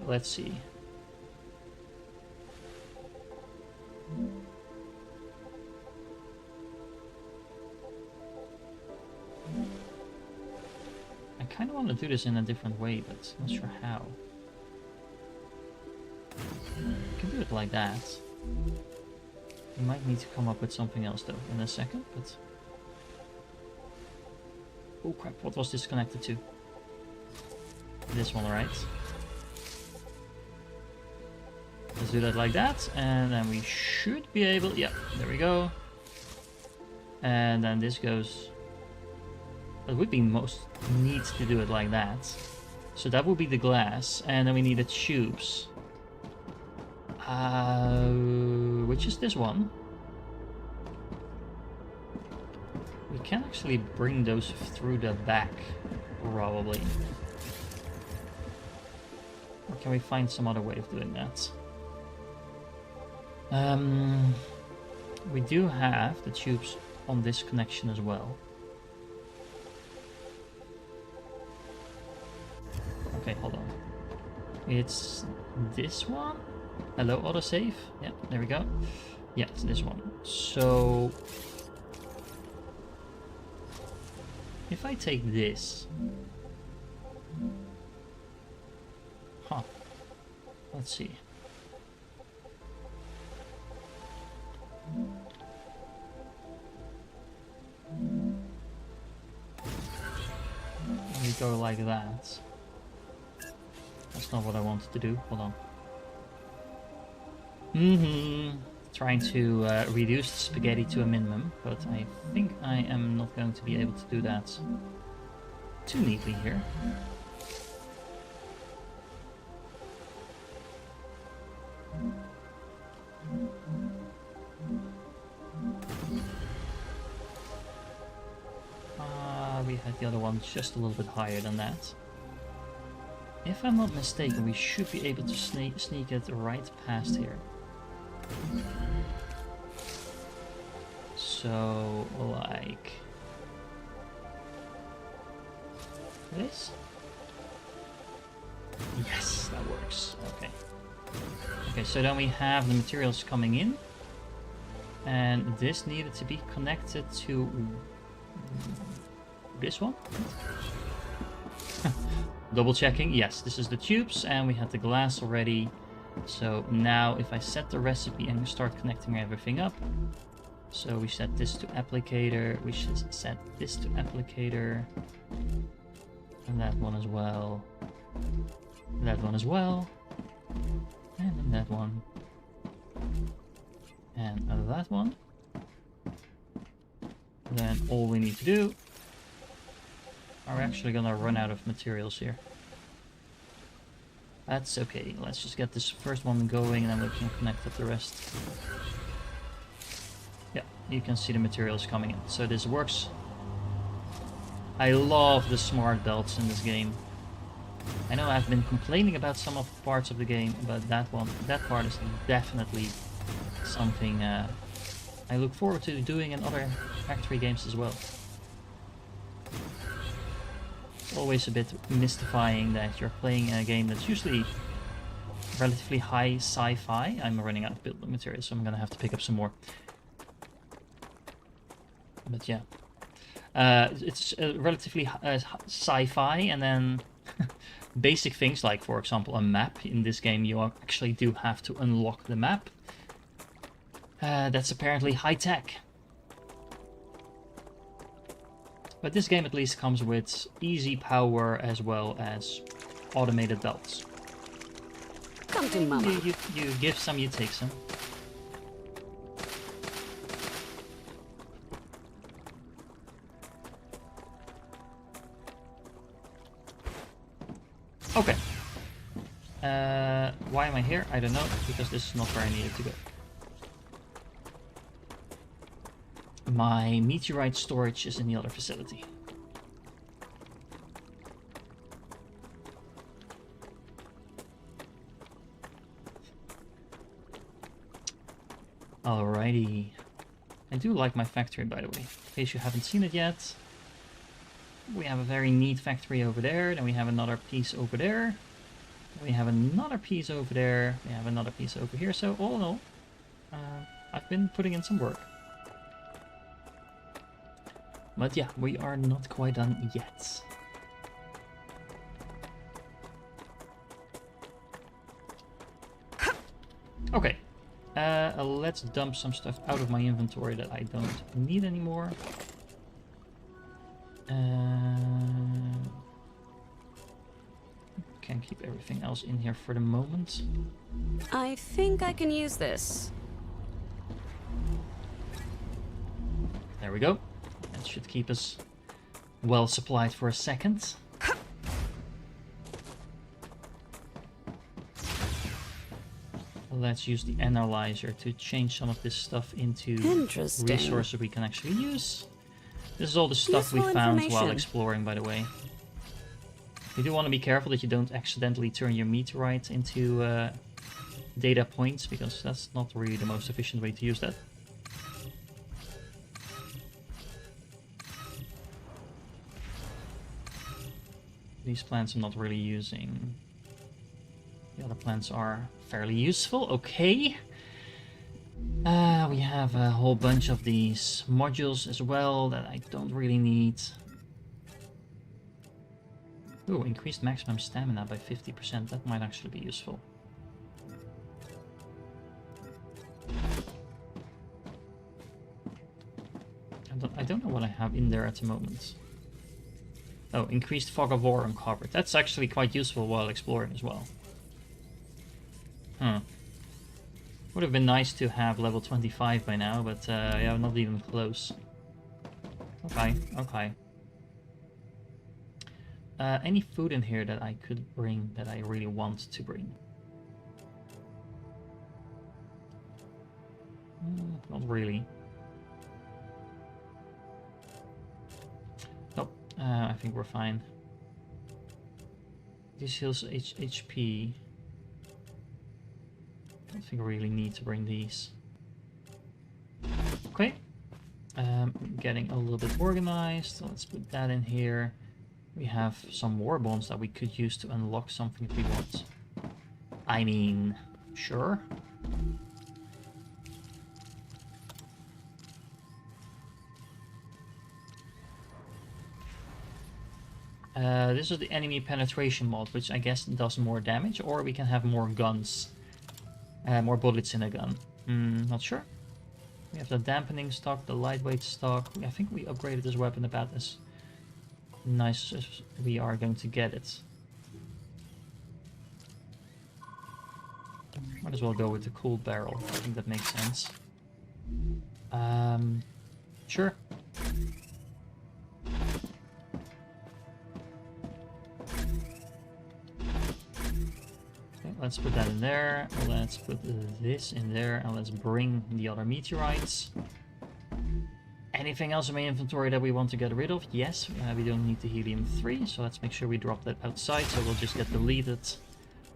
Let's see. I kind of want to do this in a different way, but not sure how. I can do it like that. We might need to come up with something else though in a second, but... Oh crap, what was this connected to? This one, right? Let's do that like that, and then we should be able... Yeah, there we go. And then this goes... It would be most neat to do it like that. So that would be the glass, and then we need the tubes. Which is this one? We can actually bring those through the back, probably. Or can we find some other way of doing that? We do have the tubes on this connection as well. It's this one. Hello, autosave. Yeah, there we go. Yeah, it's this one. So if I take this, huh? Let's see. We go like that. That's not what I wanted to do. Hold on. Trying to reduce the spaghetti to a minimum, but I think I am not going to be able to do that too neatly here. We had the other one just a little bit higher than that. If I'm not mistaken, we should be able to sneak it right past here. So, like this? Yes, that works. Okay. Okay, so then we have the materials coming in. And this needed to be connected to this one. Double checking. Yes, this is the tubes, and we had the glass already. So now if I set the recipe and start connecting everything up. So we set this to applicator, we should set this to applicator. And that one as well. That one as well. And then that one. And that one. Then all we need to do, are actually gonna run out of materials here. That's okay. Let's just get this first one going and then we can connect up the rest. Yeah, you can see the materials coming in. So this works. I love the smart belts in this game. I know I've been complaining about some of the parts of the game, but that part is definitely something I look forward to doing in other factory games as well. Always a bit mystifying that you're playing a game that's usually relatively high sci-fi. I'm running out of build materials, so I'm gonna have to pick up some more. But yeah, it's relatively sci-fi, and then basic things like, for example, a map. In this game, you actually do have to unlock the map. That's apparently high-tech. But this game at least comes with easy power as well as automated belts. Come to mama. You give some, you take some. Okay. Why am I here? I don't know, because this is not where I needed to go. My meteorite storage is in the other facility. Alrighty. I do like my factory, by the way. In case you haven't seen it yet. We have a very neat factory over there. Then we have another piece over there. We have another piece over there. We have another piece over here. So all in all, I've been putting in some work. But yeah, we are not quite done yet. Okay, let's dump some stuff out of my inventory that I don't need anymore. Can't keep everything else in here for the moment. I think I can use this. There we go. That should keep us well supplied for a second. Let's use the analyzer to change some of this stuff into resources we can actually use. This is all the stuff we found while exploring, by the way. You do want to be careful that you don't accidentally turn your meteorite into data points, because that's not really the most efficient way to use that. These plants I'm not really using. The other plants are fairly useful. Okay. We have a whole bunch of these modules as well that I don't really need. Ooh, increased maximum stamina by 50%. That might actually be useful. I don't know what I have in there at the moment. Oh, increased fog of war uncovered. That's actually quite useful while exploring as well. Huh. Would have been nice to have level 25 by now, but yeah, not even close. Okay, okay. Any food in here that I could bring that I really want to bring? Not really. Nope, I think we're fine. This heals HP. I don't think I really need to bring these. Okay. Getting a little bit organized. So let's put that in here. We have some war bonds that we could use to unlock something if we want. I mean, sure. This is the enemy penetration mod, which I guess does more damage, or we can have more guns. More bullets in a gun. Not sure. We have the dampening stock, the lightweight stock. I think we upgraded this weapon about as nice as we are going to get it. Might as well go with the cooled barrel. I think that makes sense. Sure. Let's put that in there, let's put this in there, and let's bring the other meteorites. Anything else in my inventory that we want to get rid of? Yes, we don't need the helium-3, so let's make sure we drop that outside, so we'll just get deleted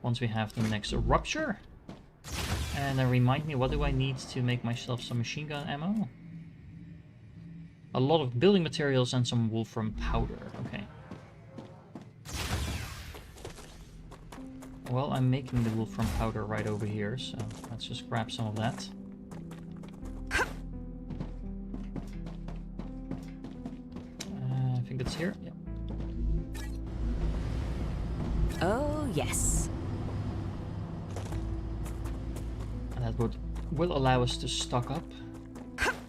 once we have the next rupture. And then remind me, what do I need to make myself some machine gun ammo? A lot of building materials and some wolfram powder, okay. Well, I'm making the wolfram powder right over here, so let's just grab some of that. I think it's here. Yep. Oh, yes. And that will allow us to stock up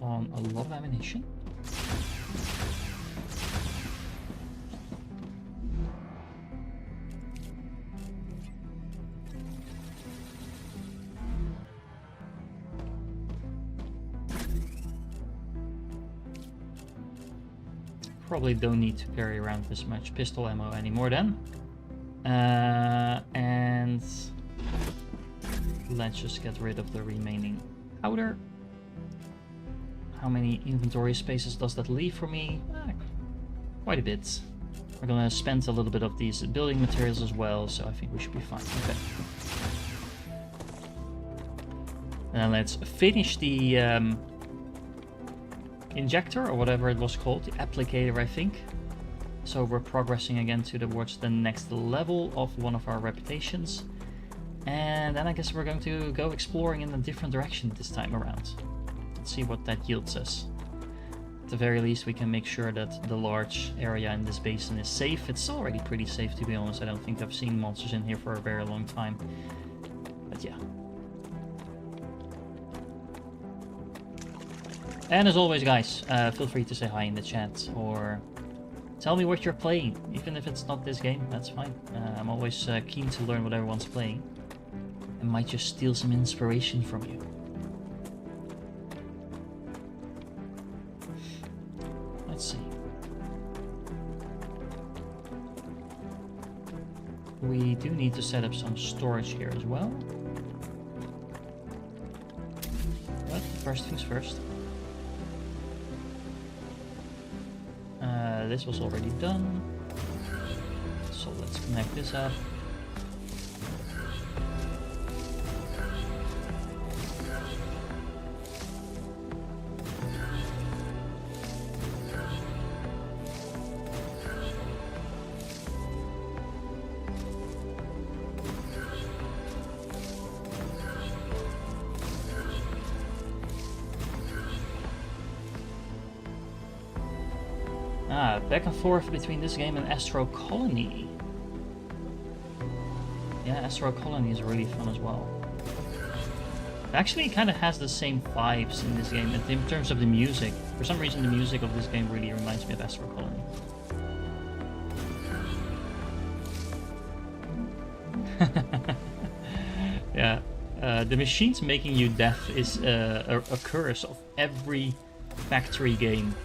on a lot of ammunition. Probably don't need to carry around this much pistol ammo anymore then. And let's just get rid of the remaining powder. How many inventory spaces does that leave for me? Quite a bit. We're gonna spend a little bit of these building materials as well, so I think we should be fine. Okay. And let's finish the injector, or whatever it was called, the applicator, I think. So we're progressing again towards the next level of one of our reputations. And then I guess we're going to go exploring in a different direction this time around. Let's see what that yields us. At the very least, we can make sure that the large area in this basin is safe. It's already pretty safe, to be honest. I don't think I've seen monsters in here for a very long time. But yeah. And as always, guys, feel free to say hi in the chat, or tell me what you're playing. Even if it's not this game, that's fine. I'm always keen to learn what everyone's playing. I might just steal some inspiration from you. Let's see. We do need to set up some storage here as well. But first things first. This was already done, so let's connect this up. Back and forth between this game and Astro Colony. Yeah, Astro Colony is really fun as well. Actually, it kind of has the same vibes in this game in terms of the music. For some reason, the music of this game really reminds me of Astro Colony. Yeah, the machines making you deaf is a curse of every factory game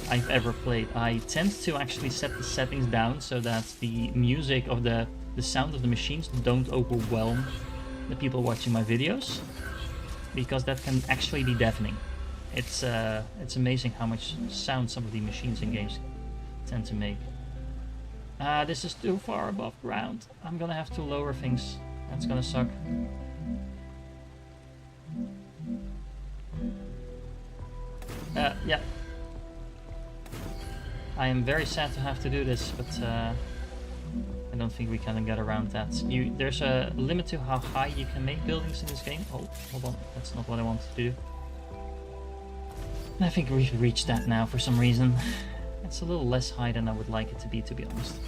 I've ever played. I tend to actually set the settings down so that the music of the sound of the machines don't overwhelm the people watching my videos, because that can actually be deafening. It's amazing how much sound some of the machines in games tend to make. This is too far above ground. I'm gonna have to lower things. That's gonna suck. Yeah. I am very sad to have to do this, but I don't think we can get around that. There's a limit to how high you can make buildings in this game. Oh, hold on. That's not what I wanted to do. I think we've reached that now for some reason. It's a little less high than I would like it to be honest.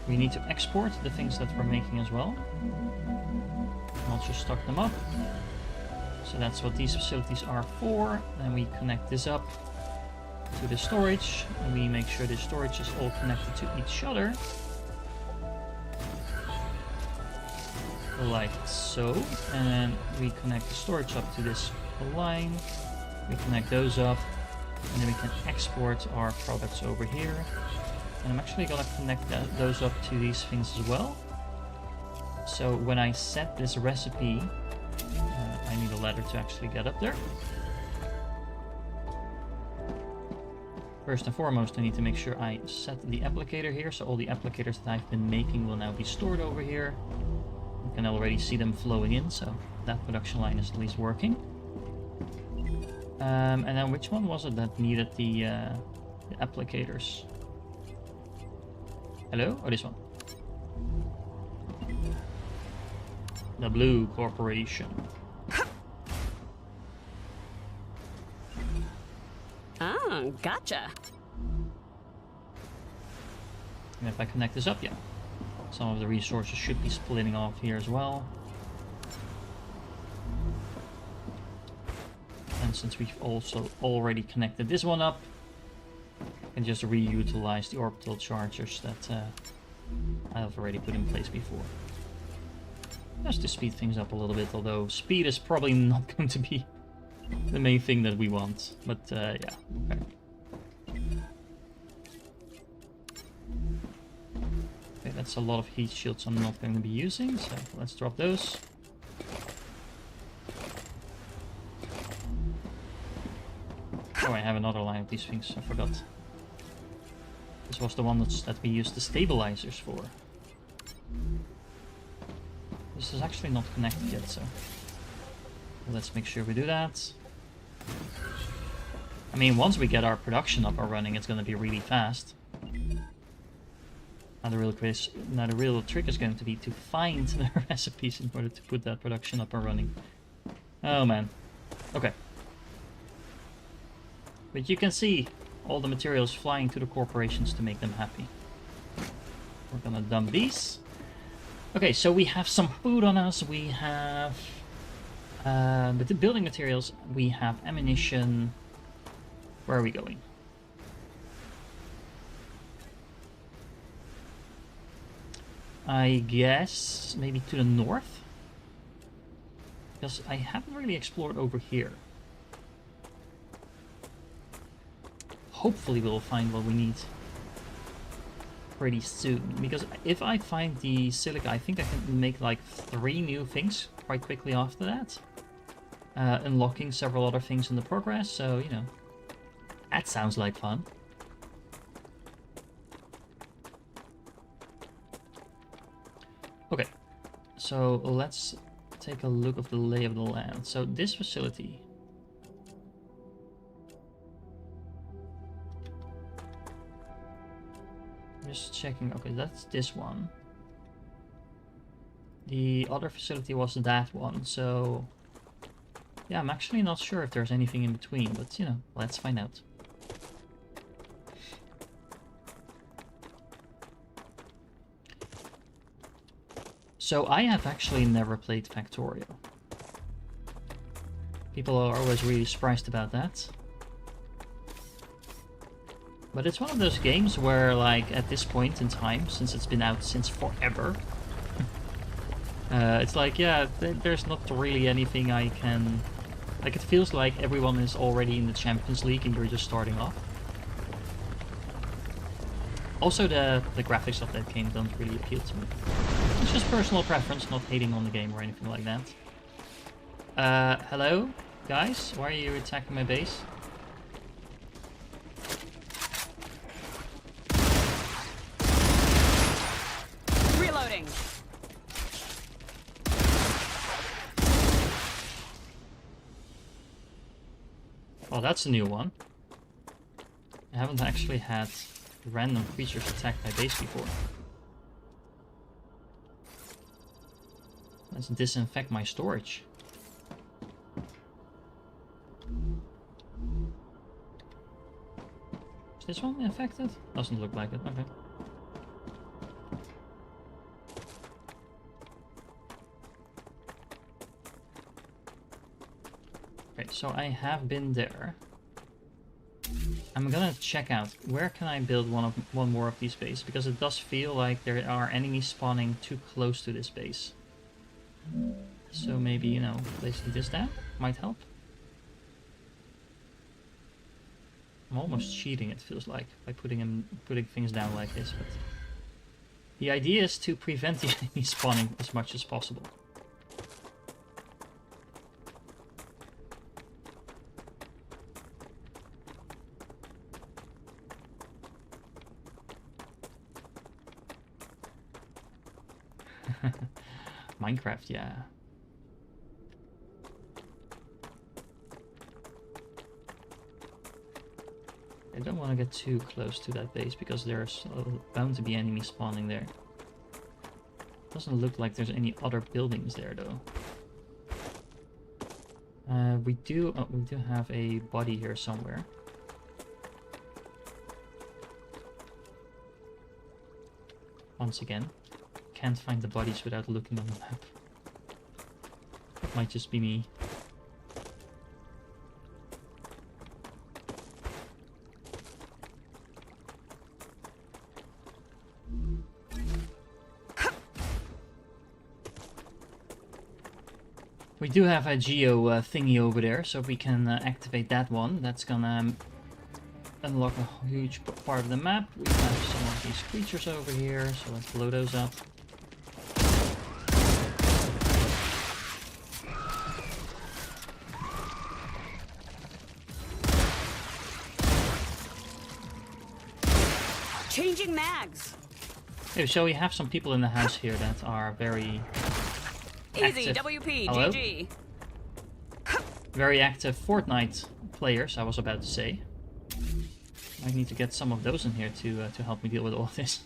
We need to export the things that we're making as well. I'll just stock them up. So that's what these facilities are for. Then we connect this up to the storage, and we make sure the storage is all connected to each other. Like so. And we connect the storage up to this line. We connect those up, and then we can export our products over here. And I'm actually gonna connect those up to these things as well. So when I set this recipe, I need a ladder to actually get up there. First and foremost, I need to make sure I set the applicator here, so all the applicators that I've been making will now be stored over here. You can already see them flowing in, so that production line is at least working. And then which one was it that needed the applicators? Hello? Oh, this one. The Blue Corporation. Oh, gotcha. And if I connect this up, yeah, some of the resources should be splitting off here as well. And since we've also already connected this one up, I can just reutilize the orbital chargers that I've already put in place before. Just to speed things up a little bit, although speed is probably not going to be the main thing that we want. But yeah, okay. Okay, that's a lot of heat shields I'm not going to be using, so let's drop those. Oh, I have another line of these things, I forgot. This was the one that we used the stabilizers for. This is actually not connected yet, so let's make sure we do that. I mean, once we get our production up and running, it's going to be really fast. Now the real trick is going to be to find the recipes in order to put that production up and running. Oh man. Okay. But you can see all the materials flying to the corporations to make them happy. We're gonna dump these. Okay, so we have some food on us. We have but the building materials. We have ammunition. Where are we going? I guess maybe to the north? Because I haven't really explored over here. Hopefully we'll find what we need pretty soon. Because if I find the silica, I think I can make like 3 new things quite quickly after that. Unlocking several other things in the progress, so, you know, that sounds like fun. Okay, so let's take a look at the lay of the land. So this facility, just checking. Okay, that's this one. The other facility was that one, so Yeah, I'm actually not sure if there's anything in between, but you know, let's find out. So I have actually never played Factorio. People are always really surprised about that. But it's one of those games where, like, at this point in time, since it's been out since forever, it's like, yeah, there's not really anything I can... Like, it feels like everyone is already in the Champions League and you're just starting off. Also, the graphics of that game don't really appeal to me. It's just personal preference, not hating on the game or anything like that. Hello? Guys? Why are you attacking my base? Reloading. Oh, that's a new one. I haven't actually had random creatures attack my base before. Let's disinfect my storage. Is this one infected? Doesn't look like it. Okay. Okay, so I have been there. I'm gonna check out where can I build one more of these bases, because it does feel like there are enemies spawning too close to this base. So maybe, you know, placing this down might help. I'm almost cheating, it feels like, by putting things down like this, but the idea is to prevent the enemies spawning as much as possible. Minecraft, yeah. I don't want to get too close to that base because there's bound to be enemies spawning there. Doesn't look like there's any other buildings there though. We do have a body here somewhere. Once again, can't find the bodies without looking on the map. It might just be me. We do have a geo thingy over there, so if we can activate that one, that's gonna unlock a huge part of the map. We have some of these creatures over here, so let's blow those up. Changing mags. Okay, so we have some people in the house here that are very Easy, active. WP, Hello? GG. Very active Fortnite players, I was about to say. I need to get some of those in here to help me deal with all of this.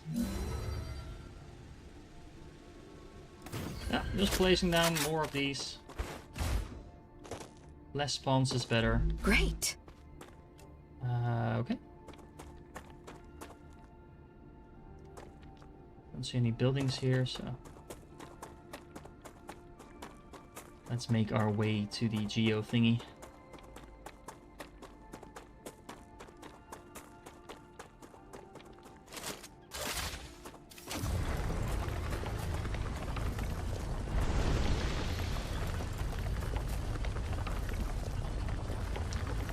Yeah, just placing down more of these. Less spawns is better. Great. Okay. Don't see any buildings here, so let's make our way to the geo thingy.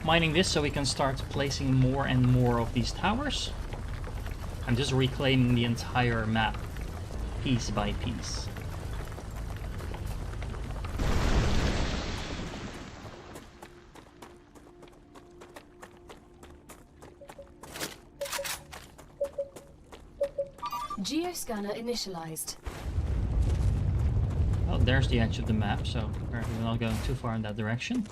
Mining this so we can start placing more and more of these towers. I'm just reclaiming the entire map, piece by piece. Geoscanner initialized. Well, there's the edge of the map, so apparently we're not going too far in that direction.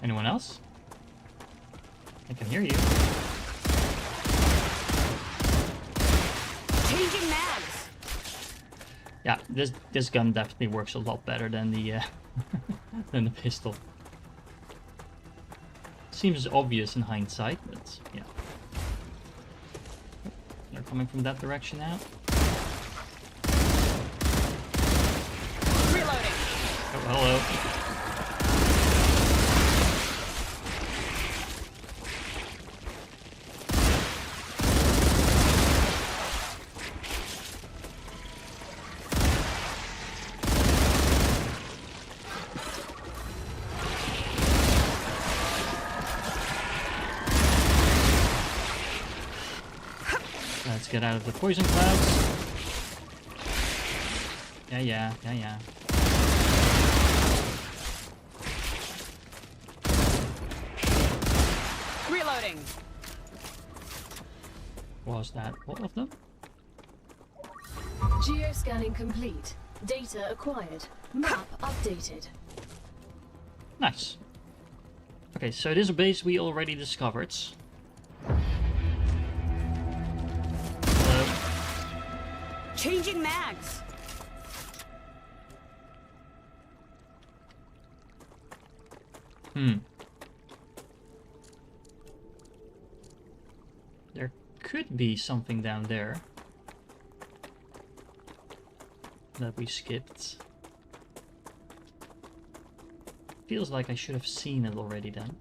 Anyone else? I can hear you. Changing mags. Yeah, this gun definitely works a lot better than the than the pistol. Seems obvious in hindsight, but yeah. They're coming from that direction now. Reloading. Oh, hello. Let's get out of the poison clouds. Yeah. Reloading. Was that all of them? Geoscanning complete. Data acquired. Map updated. Nice. Okay, so it is a base we already discovered. Hello. Changing mags. There could be something down there that we skipped. Feels like I should have seen it already then.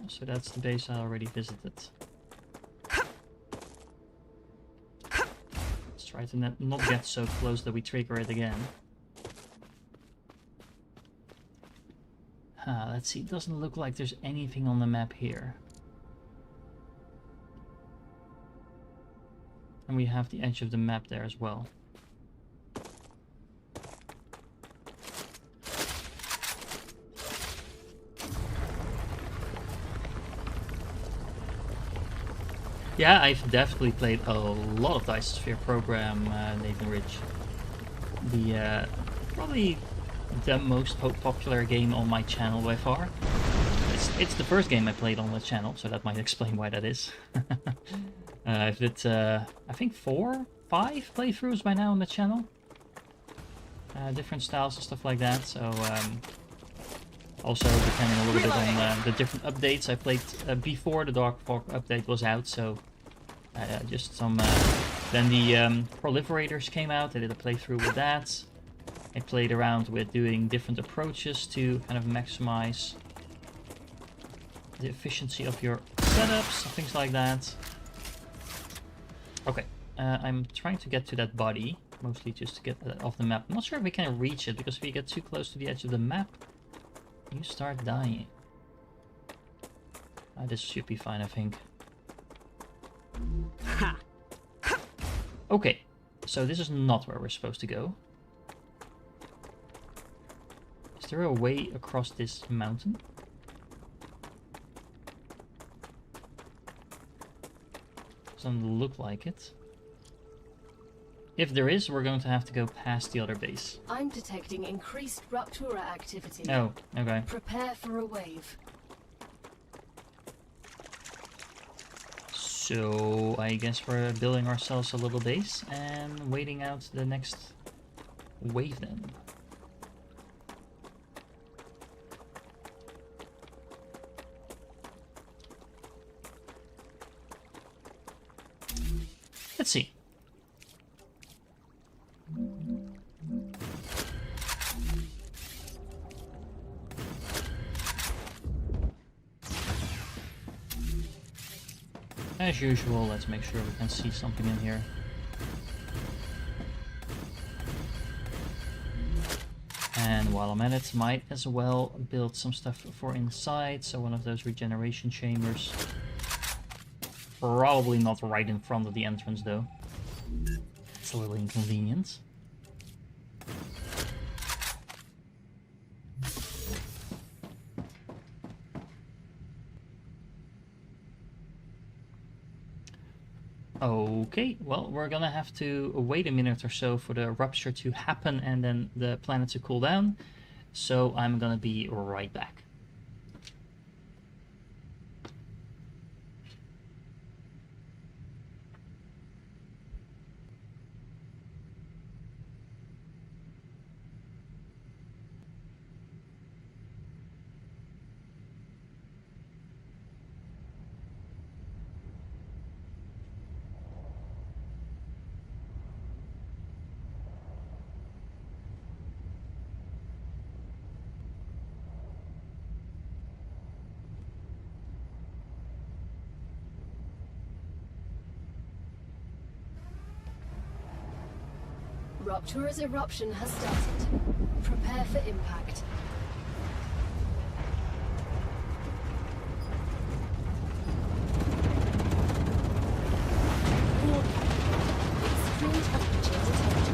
So that's the base I already visited. Let's try to not get so close that we trigger it again. Let's see, it doesn't look like there's anything on the map here. And we have the edge of the map there as well. Yeah, I've definitely played a lot of Dice Sphere program, Nathan Ridge. The probably the most popular game on my channel by far. It's the first game I played on the channel, so that might explain why that is. I've did I think 4, 5 playthroughs by now on the channel. Different styles and stuff like that. So also depending a little bit on the different updates I played before the Dark Fog update was out. So just some. Then the Proliferators came out. I did a playthrough with that. I played around with doing different approaches to kind of maximize the efficiency of your setups, things like that. Okay, I'm trying to get to that body, mostly just to get that off the map. I'm not sure if we can reach it, because if you get too close to the edge of the map, you start dying. This should be fine, I think. Okay, so this is not where we're supposed to go. Is there a way across this mountain? Doesn't look like it. If there is, we're going to have to go past the other base. I'm detecting increased Ruptura activity. Oh, okay. Prepare for a wave. So I guess we're building ourselves a little base and waiting out the next wave then. Let's see. As usual, let's make sure we can see something in here. And while I'm at it, might as well build some stuff for inside. So one of those regeneration chambers. Probably not right in front of the entrance though. It's a little inconvenient. Okay, well, we're gonna have to wait a minute or so for the rupture to happen and then the planet to cool down. so I'm gonna be right back. Rupture's eruption has started. Prepare for impact. Extreme temperature detected.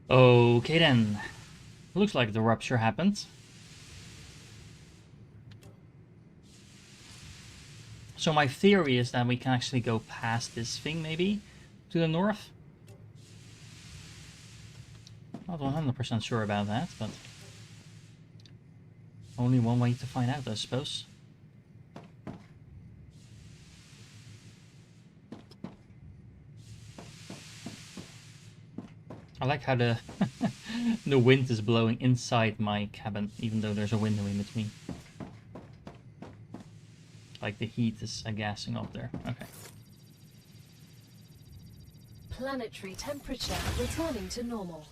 Okay then. Looks like the rupture happened. So my theory is that we can actually go past this thing maybe to the north. Not 100% sure about that, but only one way to find out, I suppose. I like how the the wind is blowing inside my cabin, even though there's a window in between. Like the heat is gassing up there. Okay. Planetary temperature returning to normal.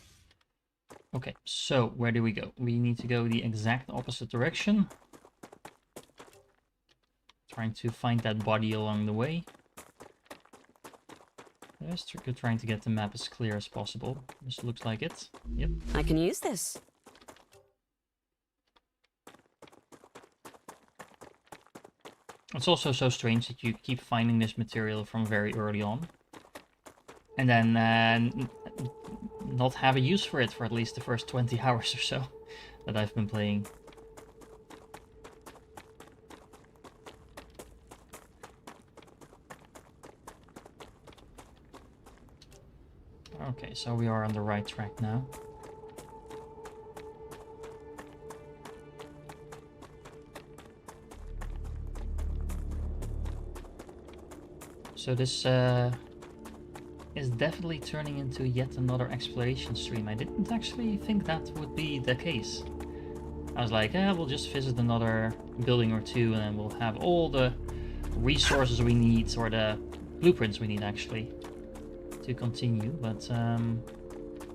Okay, so where do we go? We need to go the exact opposite direction. Trying to find that body along the way. Just trying to get the map as clear as possible. This looks like it. Yep. I can use this. It's also so strange that you keep finding this material from very early on. And then not have a use for it for at least the first 20 hours or so that I've been playing. Okay, so we are on the right track now. So this is definitely turning into yet another exploration stream. I didn't actually think that would be the case. I was like, we'll just visit another building or two and then we'll have all the resources we need, or the blueprints we need actually, to continue, but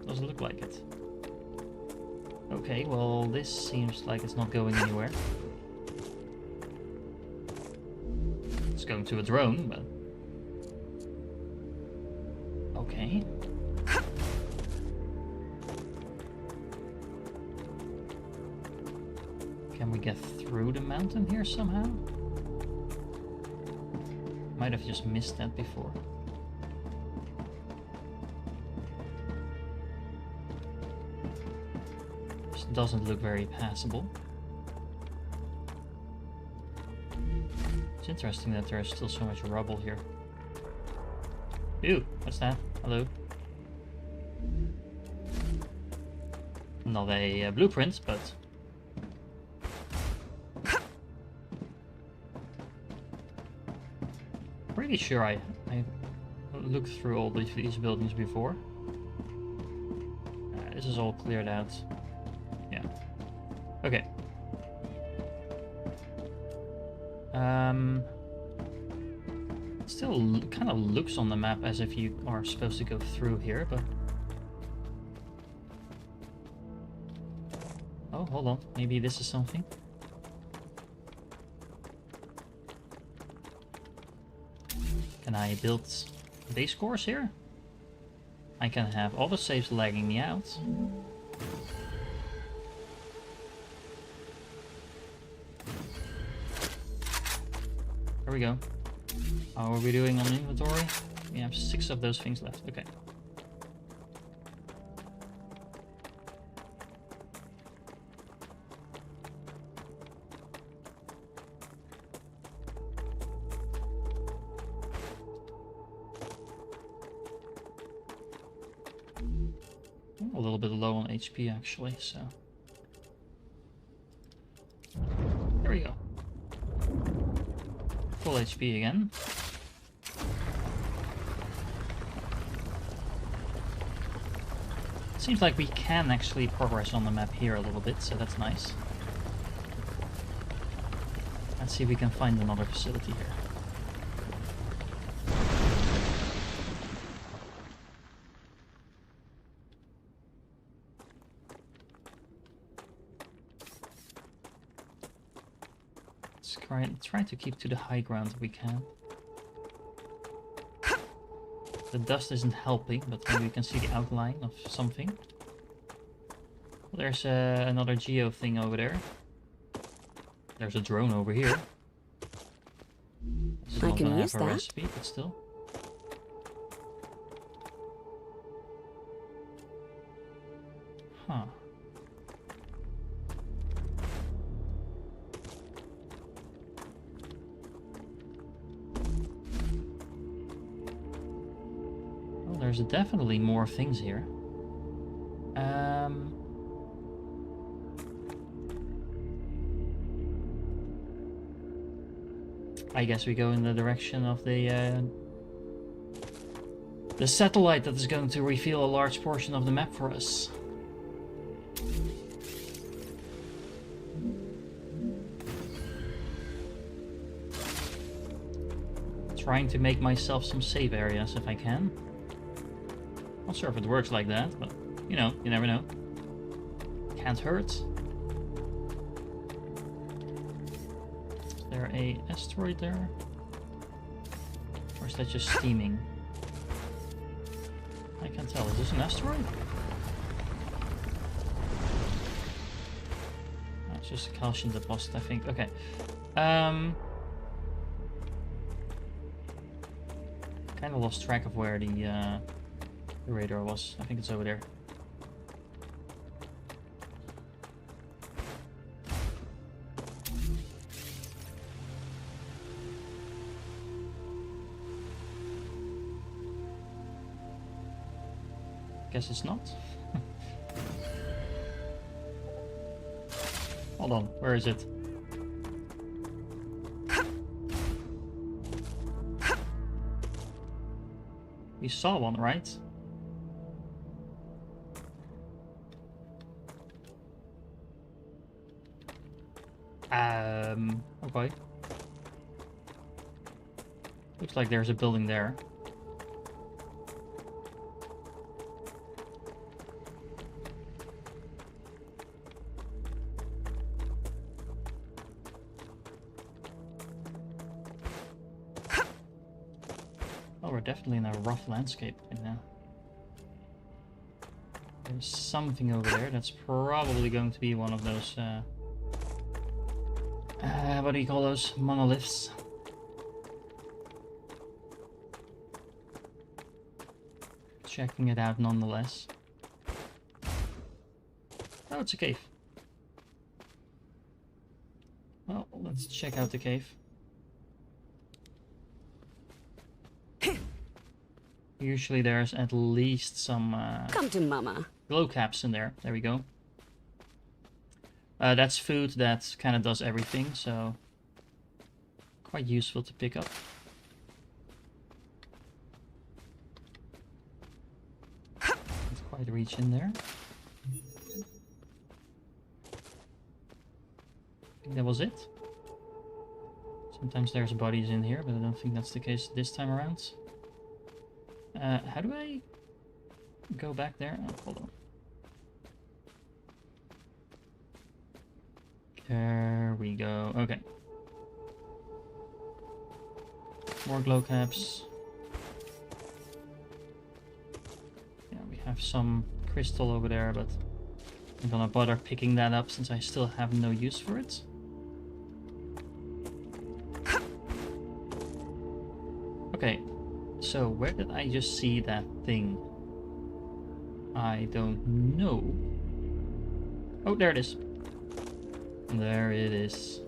doesn't look like it. Okay, well this seems like it's not going anywhere. It's going to a drone, but okay. Can we get through the mountain here somehow? Might have just missed that before. This doesn't look very passable. It's interesting that there is still so much rubble here. Ew, what's that? Hello. Not a blueprint, but pretty sure I looked through all these buildings before. This is all cleared out. Yeah. Okay. Still kind of looks on the map as if you are supposed to go through here, but oh, hold on. Maybe this is something. Can I build base cores here? I can have all the saves lagging me out. There we go. How are we doing on inventory? We have 6 of those things left. Okay. A little bit low on HP actually, so. There we go. Full HP again. Seems like we can actually progress on the map here a little bit, so that's nice. Let's see if we can find another facility here. Let's try to keep to the high ground if we can. The dust isn't helping, but maybe we can see the outline of something. Well, there's another geo thing over there. There's a drone over here. I can use that. Recipe, but still. Huh. There's definitely more things here. I guess we go in the direction of the satellite that is going to reveal a large portion of the map for us. Trying to make myself some save areas if I can. Not sure if it works like that, but you know, you never know. Can't hurt. Is there a asteroid there? Or is that just steaming? I can't tell. Is this an asteroid? Oh, it's just a calcium deposit, I think. Okay. Kind of lost track of where the radar was. I think it's over there. Guess it's not. Hold on, where is it? We saw one, right? Okay. Looks like there's a building there. Oh, we're definitely in a rough landscape right now. There's something over there that's probably going to be one of those what do you call those? Monoliths. Checking it out nonetheless. Oh, it's a cave. Well, let's check out the cave. Usually there's at least some Come to mama. glow caps in there. There we go. That's food that kind of does everything, so quite useful to pick up. Let's quite reach in there. I think that was it. Sometimes there's bodies in here, but I don't think that's the case this time around. How do I go back there? Oh, hold on. There we go. Okay. More glow caps. Yeah, have some crystal over there, but I'm gonna bother picking that up since I still have no use for it. Okay, so where did I just see that thing? I don't know. Oh, there it is. There it is.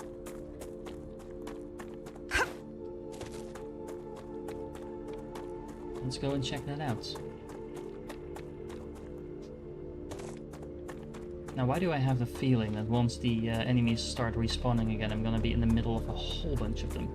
Let's go and check that out. Now, why do I have the feeling that once the enemies start respawning again, I'm gonna be in the middle of a whole bunch of them?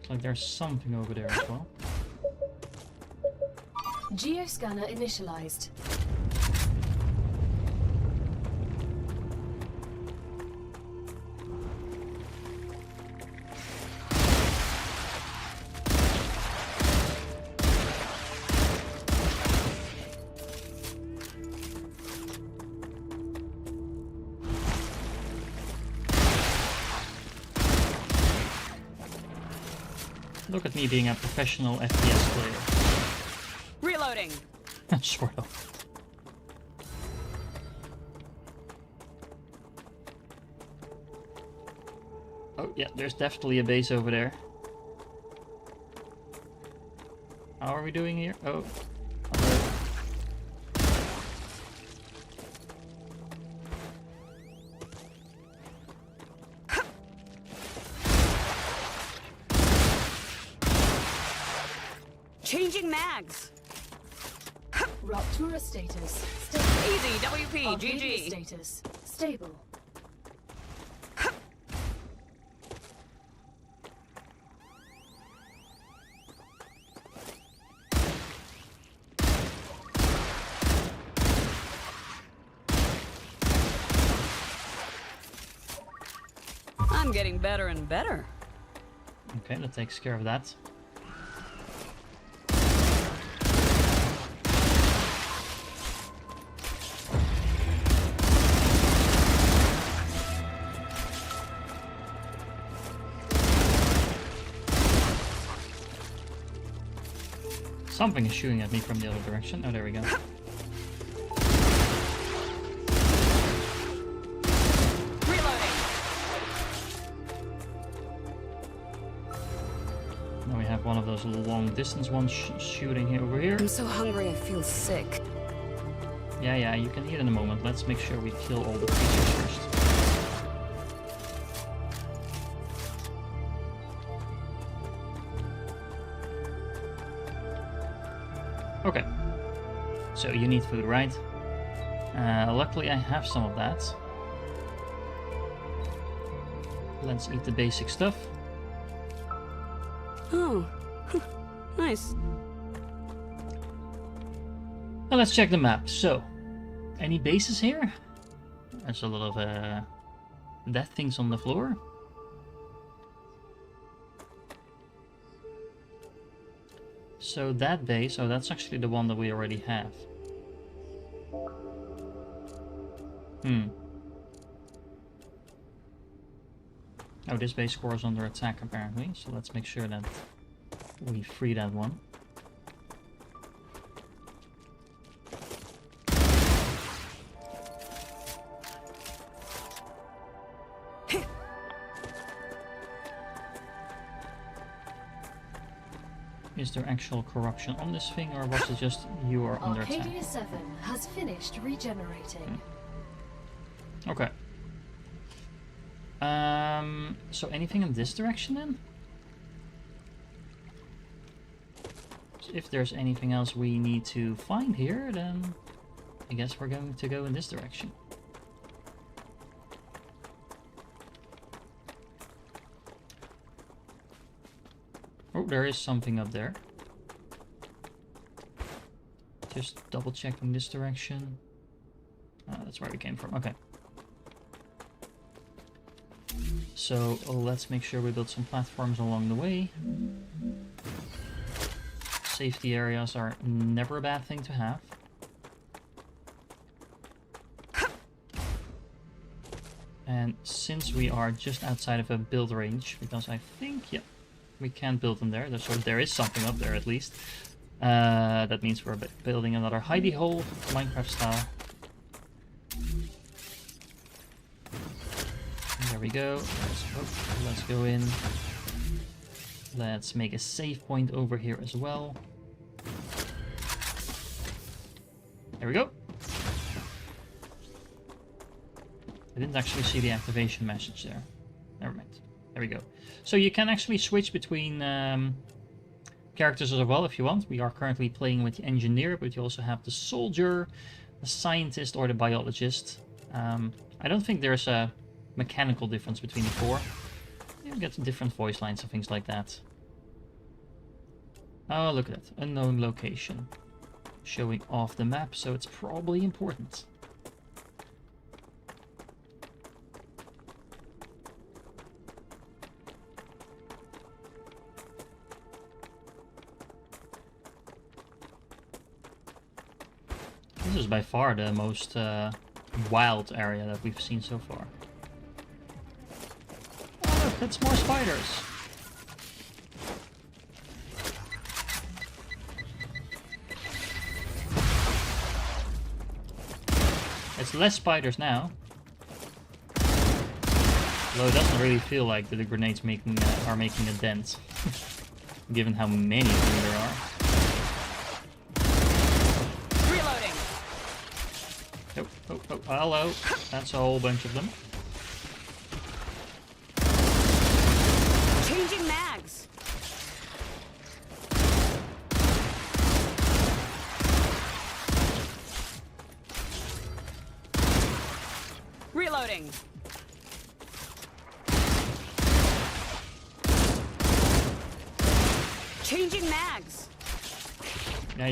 Like there's something over there as well. Geoscanner initialized. Look at me being a professional FPS player. Reloading. Sort of. Oh yeah, there's definitely a base over there. How are we doing here? Oh. Changing mags. Rupture status. Easy, WP, Arcadia GG. status. Stable. I'm getting better and better. Okay, that takes care of that. Something is shooting at me from the other direction. Oh, there we go. Reloading. Now we have one of those long distance ones shooting here over here. I'm so hungry I feel sick. Yeah, you can eat in a moment. Let's make sure we kill all the creatures first. Okay, so you need food, right? Luckily I have some of that. Let's eat the basic stuff. Oh, nice. Now let's check the map. So, any bases here? There's a lot of dead things on the floor. So that base, oh, that's actually the one that we already have. Oh, this base core is under attack apparently, so let's make sure that we free that one. Is there actual corruption on this thing, or was it just you are under attack? Arcadia 7 has finished regenerating. Okay. So anything in this direction then? If there's anything else we need to find here, then I guess we're going to go in this direction. Oh, there is something up there. Just double checking this direction. That's where we came from. Okay. So let's make sure we build some platforms along the way. Safety areas are never a bad thing to have. And since we are just outside of a build range, because I think, yeah, we can build them there. So there is something up there at least. That means we're building another hidey hole, Minecraft style. There we go. Let's go in. Let's make a save point over here as well. There we go. I didn't actually see the activation message there. Never mind. There we go. So you can actually switch between characters as well if you want. We are currently playing with the engineer, but you also have the soldier, the scientist, or the biologist. I don't think there's a mechanical difference between the four. You get different voice lines and things like that. Oh, look at that. Unknown location. Showing off the map, so it's probably important. This is by far the most wild area that we've seen so far. Oh, look, that's more spiders. It's less spiders now. Though it doesn't really feel like the grenades are making a dent, given how many of them there are. Reloading. Oh, hello. That's a whole bunch of them. Changing mags. Reloading. Changing mags. Yeah.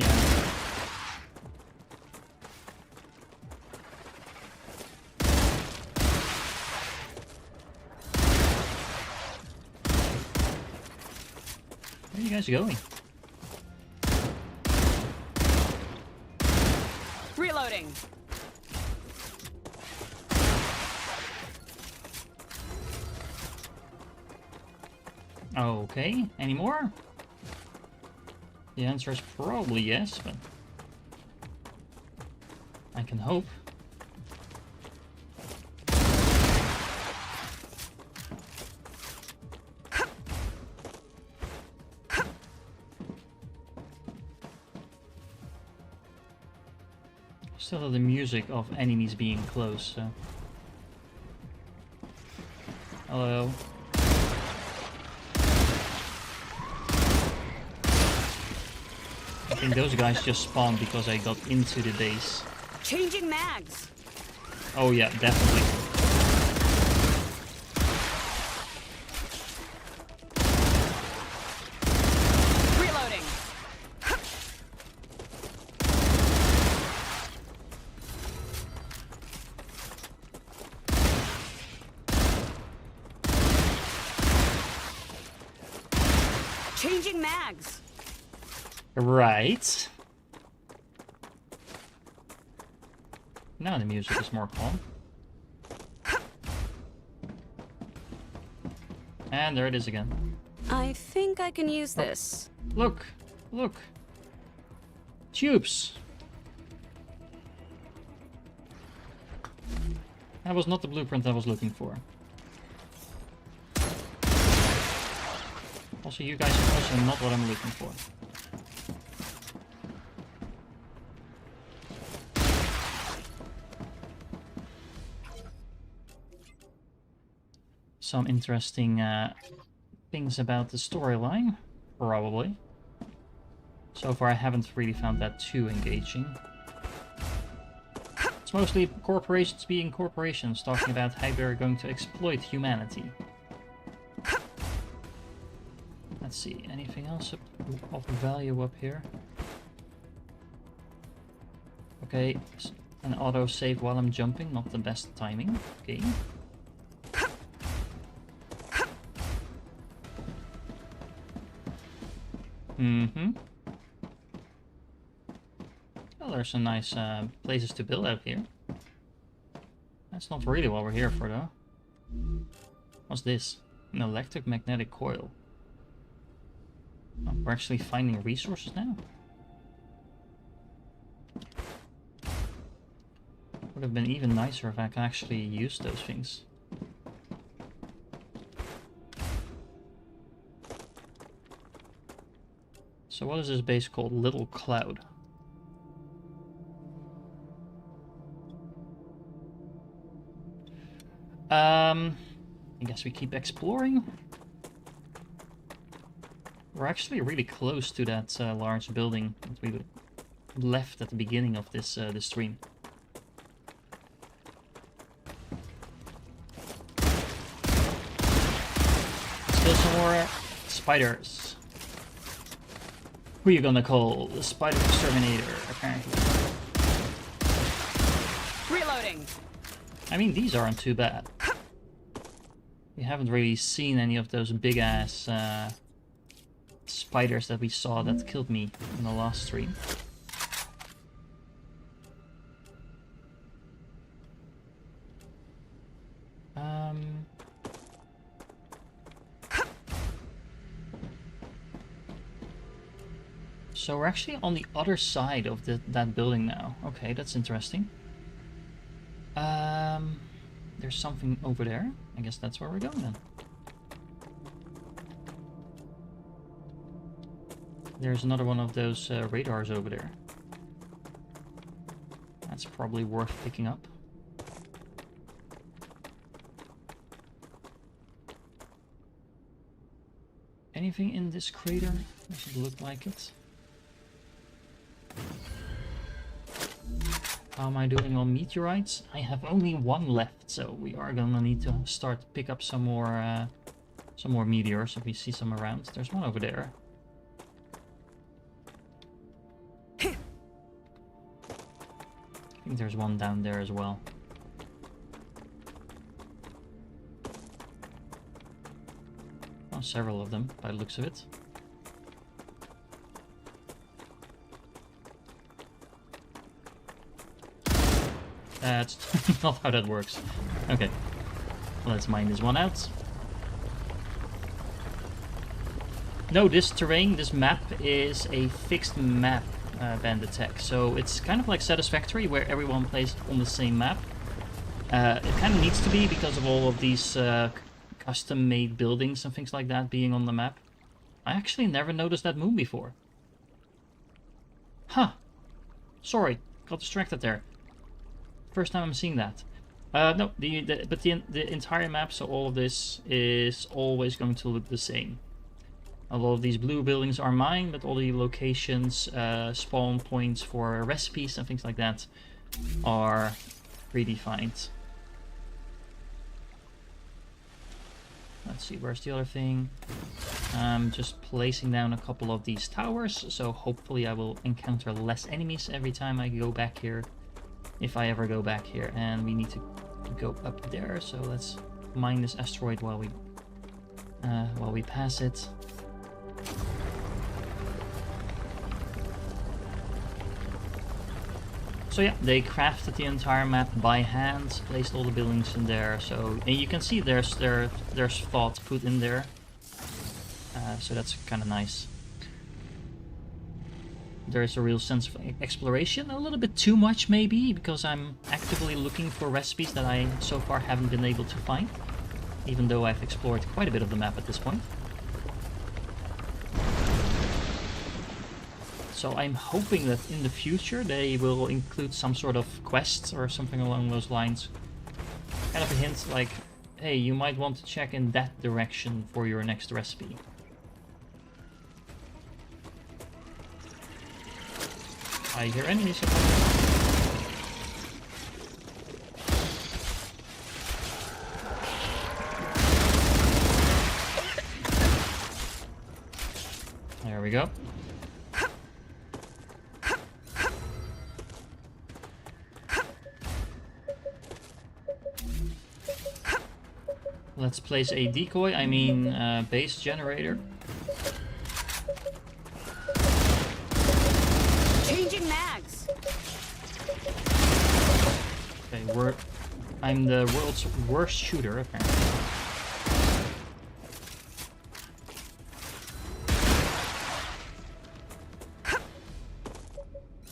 Where are you guys going? Reloading. Okay, any more? The answer is probably yes, but I can hope. Still have the music of enemies being close, so. Hello. I think those guys just spawned because I got into the base. Changing mags. Oh yeah, definitely. Reloading. Changing mags. Right. Now the music is more calm. And there it is again. I think I can use this. Look! Look! Tubes! That was not the blueprint I was looking for. Also, you guys are also not what I'm looking for. Some interesting things about the storyline, probably. So far I haven't really found that too engaging. It's mostly corporations being corporations, talking about how they're going to exploit humanity. Let's see, anything else of value up here? Okay, an auto save while I'm jumping, not the best timing. Okay. Mm-hmm. Well, there's some nice places to build out here. That's not really what we're here for, though. What's this? An electromagnetic coil. Oh, we're actually finding resources now. Would have been even nicer if I could actually use those things. So what is this base called? Little Cloud. I guess we keep exploring. We're actually really close to that large building that we left at the beginning of this stream. Let's kill some more spiders. Who are you gonna call? The Spider Exterminator, apparently. Reloading. I mean, these aren't too bad. We haven't really seen any of those big-ass spiders that we saw that killed me in the last stream. So we're actually on the other side of that building now. Okay, that's interesting. There's something over there. I guess that's where we're going then. There's another one of those radars over there. That's probably worth picking up. Anything in this crater? Doesn't look like it. How am I doing on meteorites? I have only one left, so we are gonna need to start to pick up some more meteors if we see some around. There's one over there. I think there's one down there as well. Oh, several of them by the looks of it. That's not how that works. Okay, let's mine this one out. No, this terrain, this map is a fixed map, Bandit Tech. So it's kind of like Satisfactory, where everyone plays on the same map. It kind of needs to be because of all of these custom-made buildings and things like that being on the map. I actually never noticed that moon before. Huh. Sorry, got distracted there. First time I'm seeing that. No, but the entire map, so all of this is always going to look the same. A lot of these blue buildings are mine, but all the locations, spawn points for recipes and things like that are predefined. Let's see, where's the other thing? I'm just placing down a couple of these towers, so hopefully I will encounter less enemies every time I go back here. If I ever go back here, and we need to go up there, so let's mine this asteroid while we pass it. So yeah, they crafted the entire map by hand, placed all the buildings in there, so and you can see there's thought put in there, so that's kind of nice. There's a real sense of exploration, a little bit too much maybe, because I'm actively looking for recipes that I so far haven't been able to find, even though I've explored quite a bit of the map at this point. So I'm hoping that in the future they will include some sort of quest or something along those lines. Kind of a hint like, hey, you might want to check in that direction for your next recipe. I hear enemies. There we go. Let's place a decoy, I mean base generator. Changing mags. Okay, I'm the world's worst shooter, apparently.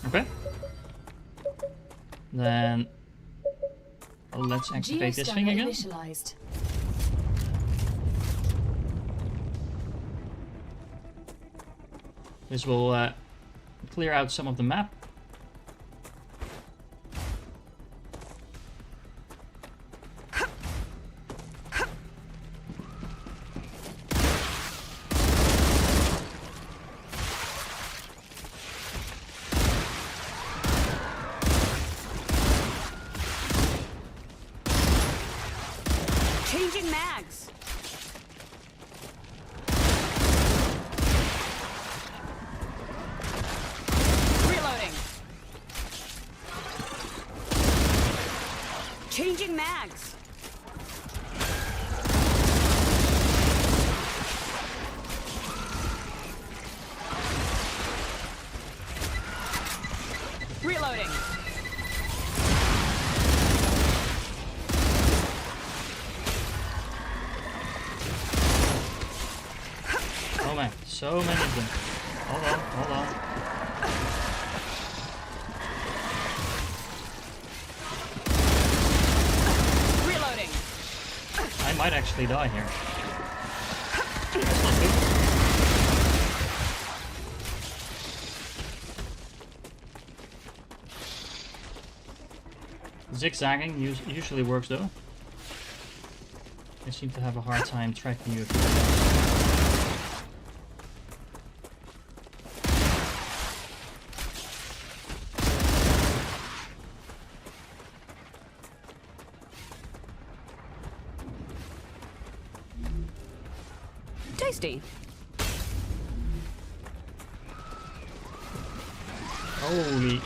Okay. Then let's activate this thing again. Initialized. This will clear out some of the map. Changing mags. Reloading. Changing mags. Reloading. Oh man, so many of them. Hold on, hold on. Reloading. I might actually die here. That's not good. Zigzagging usually works though. I seem to have a hard time tracking you if you do that. Tasty. Holy.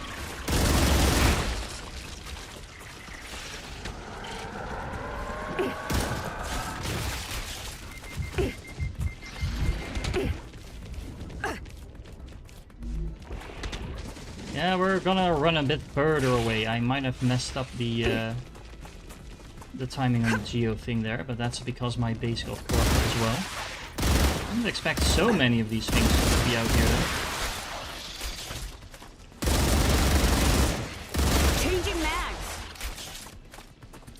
Yeah, we're gonna run a bit further away. I might have messed up the timing on the geo thing there, but that's because my base got corrupted as well. I didn't expect so many of these things to be out here though. Changing mags.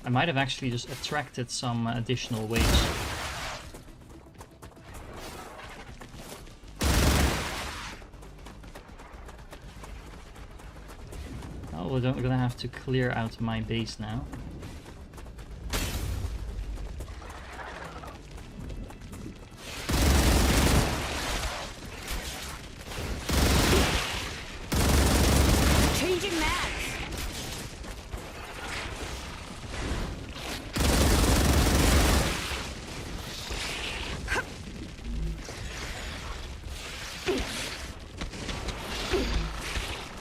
I might have actually just attracted some additional waves. Oh, we're gonna have to clear out my base now. Changing mags.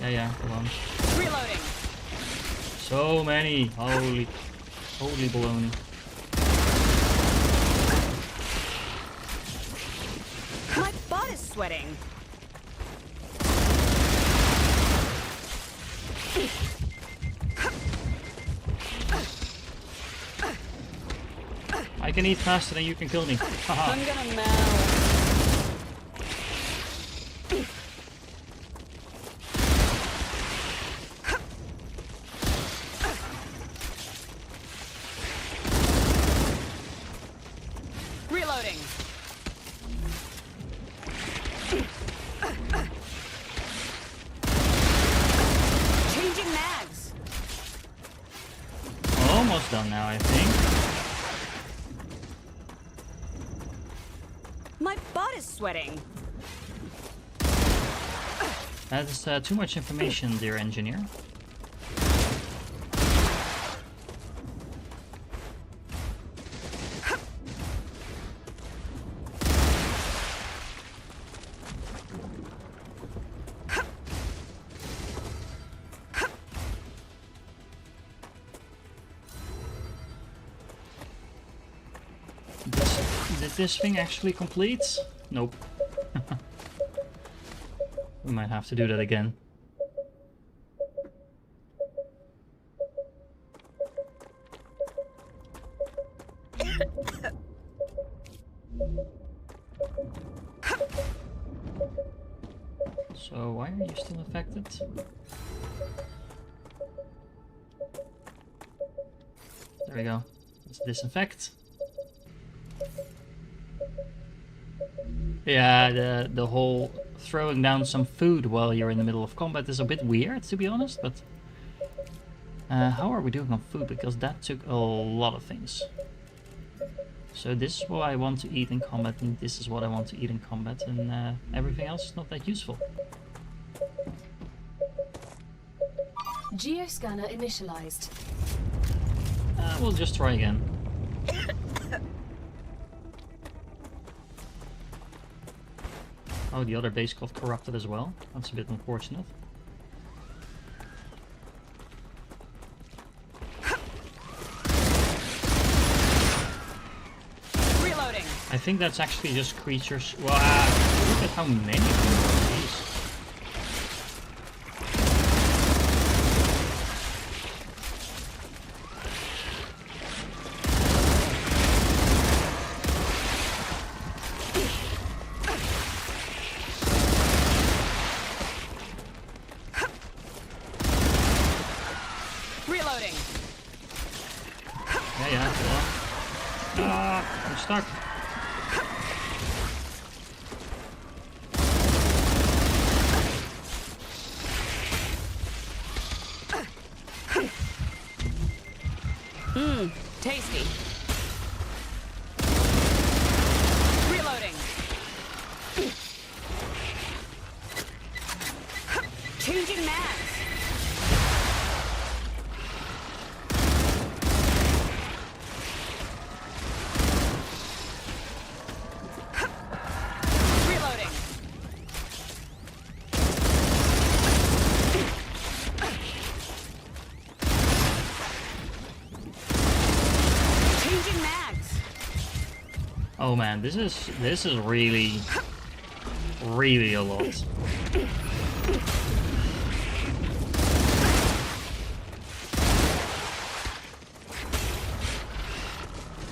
Yeah, hold on. Reloading. So many! Holy baloney. My butt is sweating. I can eat faster than you can kill me. Haha. I'm gonna melt. Reloading. Changing mags. Almost done now, I think. My butt is sweating. That is too much information, dear engineer. Is this thing actually complete? Nope. We might have to do that again. So why are you still affected? There we go. Let's disinfect. Yeah, the whole throwing down some food while you're in the middle of combat is a bit weird, to be honest, but how are we doing on food? Because that took a lot of things. So this is what I want to eat in combat, and this is what I want to eat in combat, and everything else is not that useful. Geoscanner initialized. We'll just try again. Oh, the other base got corrupted as well. That's a bit unfortunate. Reloading. I think that's actually just creatures. Wow, look at how many of them are. Jeez. Reloading. Yeah, go on. Ah, I'm stuck. Tasty. Reloading. Changing mags. Reloading. Changing mags. Oh man, this is really a lot. Is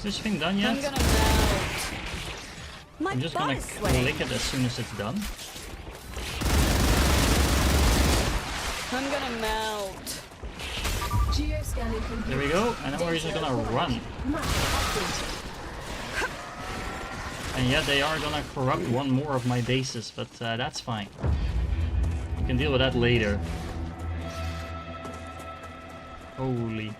this thing done yet? I'm gonna melt. My I'm just butt gonna is sweating. click it as soon as it's done. I'm gonna melt. Geoscanning complete. There we go, and then we're just gonna run. Map updated. And yeah, they are gonna corrupt one more of my bases, but that's fine. We can deal with that later. Holy.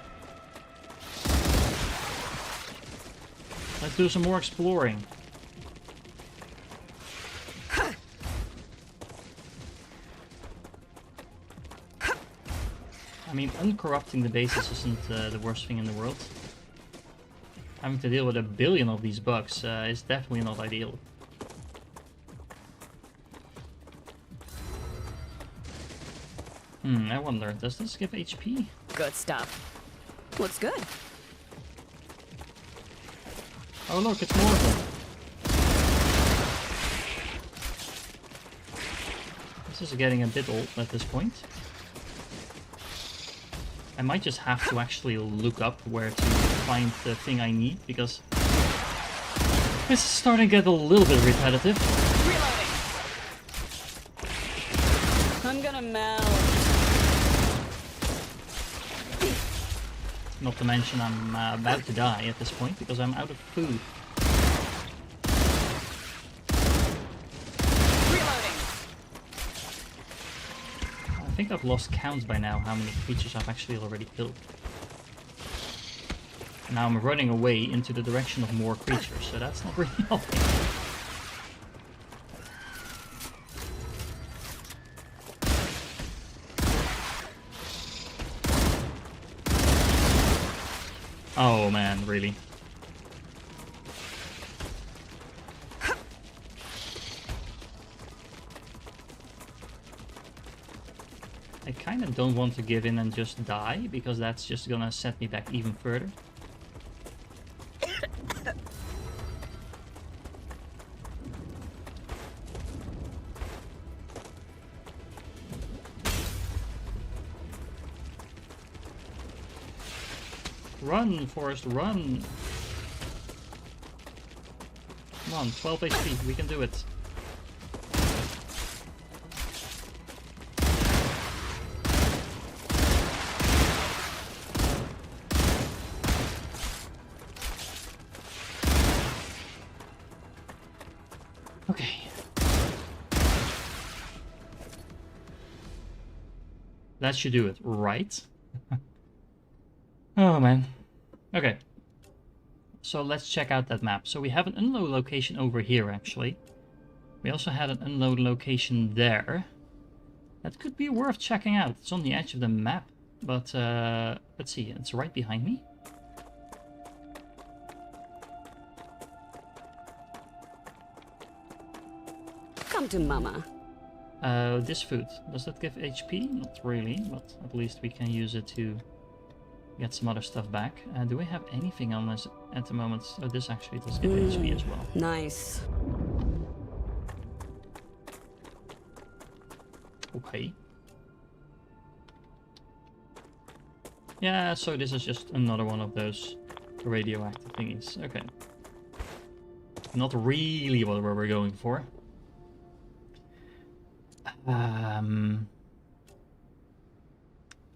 Let's do some more exploring. I mean, uncorrupting the bases isn't the worst thing in the world. Having to deal with 1 billion of these bugs is definitely not ideal. I wonder, does this give HP? Good stuff. Looks good. Oh look, it's more of them. This is getting a bit old at this point. I might just have to actually look up where to find the thing I need, because this is starting to get a little bit repetitive. Reloading. I'm gonna melt. Not to mention I'm about to die at this point, because I'm out of food. Reloading. I think I've lost count by now how many creatures I've actually already killed. And now I'm running away into the direction of more creatures, so that's not really helping. Oh man, really? I kind of don't want to give in and just die, because that's just gonna set me back even further. Run, Forrest, run! Come on, 12 HP, we can do it. Okay. That should do it, right? Oh man. Okay. So let's check out that map. So we have an unload location over here actually. We also had an unload location there. That could be worth checking out. It's on the edge of the map. But let's see, it's right behind me. Come to mama. This food, does that give HP? Not really, but at least we can use it to get some other stuff back. Do we have anything on this at the moment? Oh, this actually does give HP as well. Nice. Okay. Yeah, so this is just another one of those radioactive thingies. Okay. Not really what we're going for.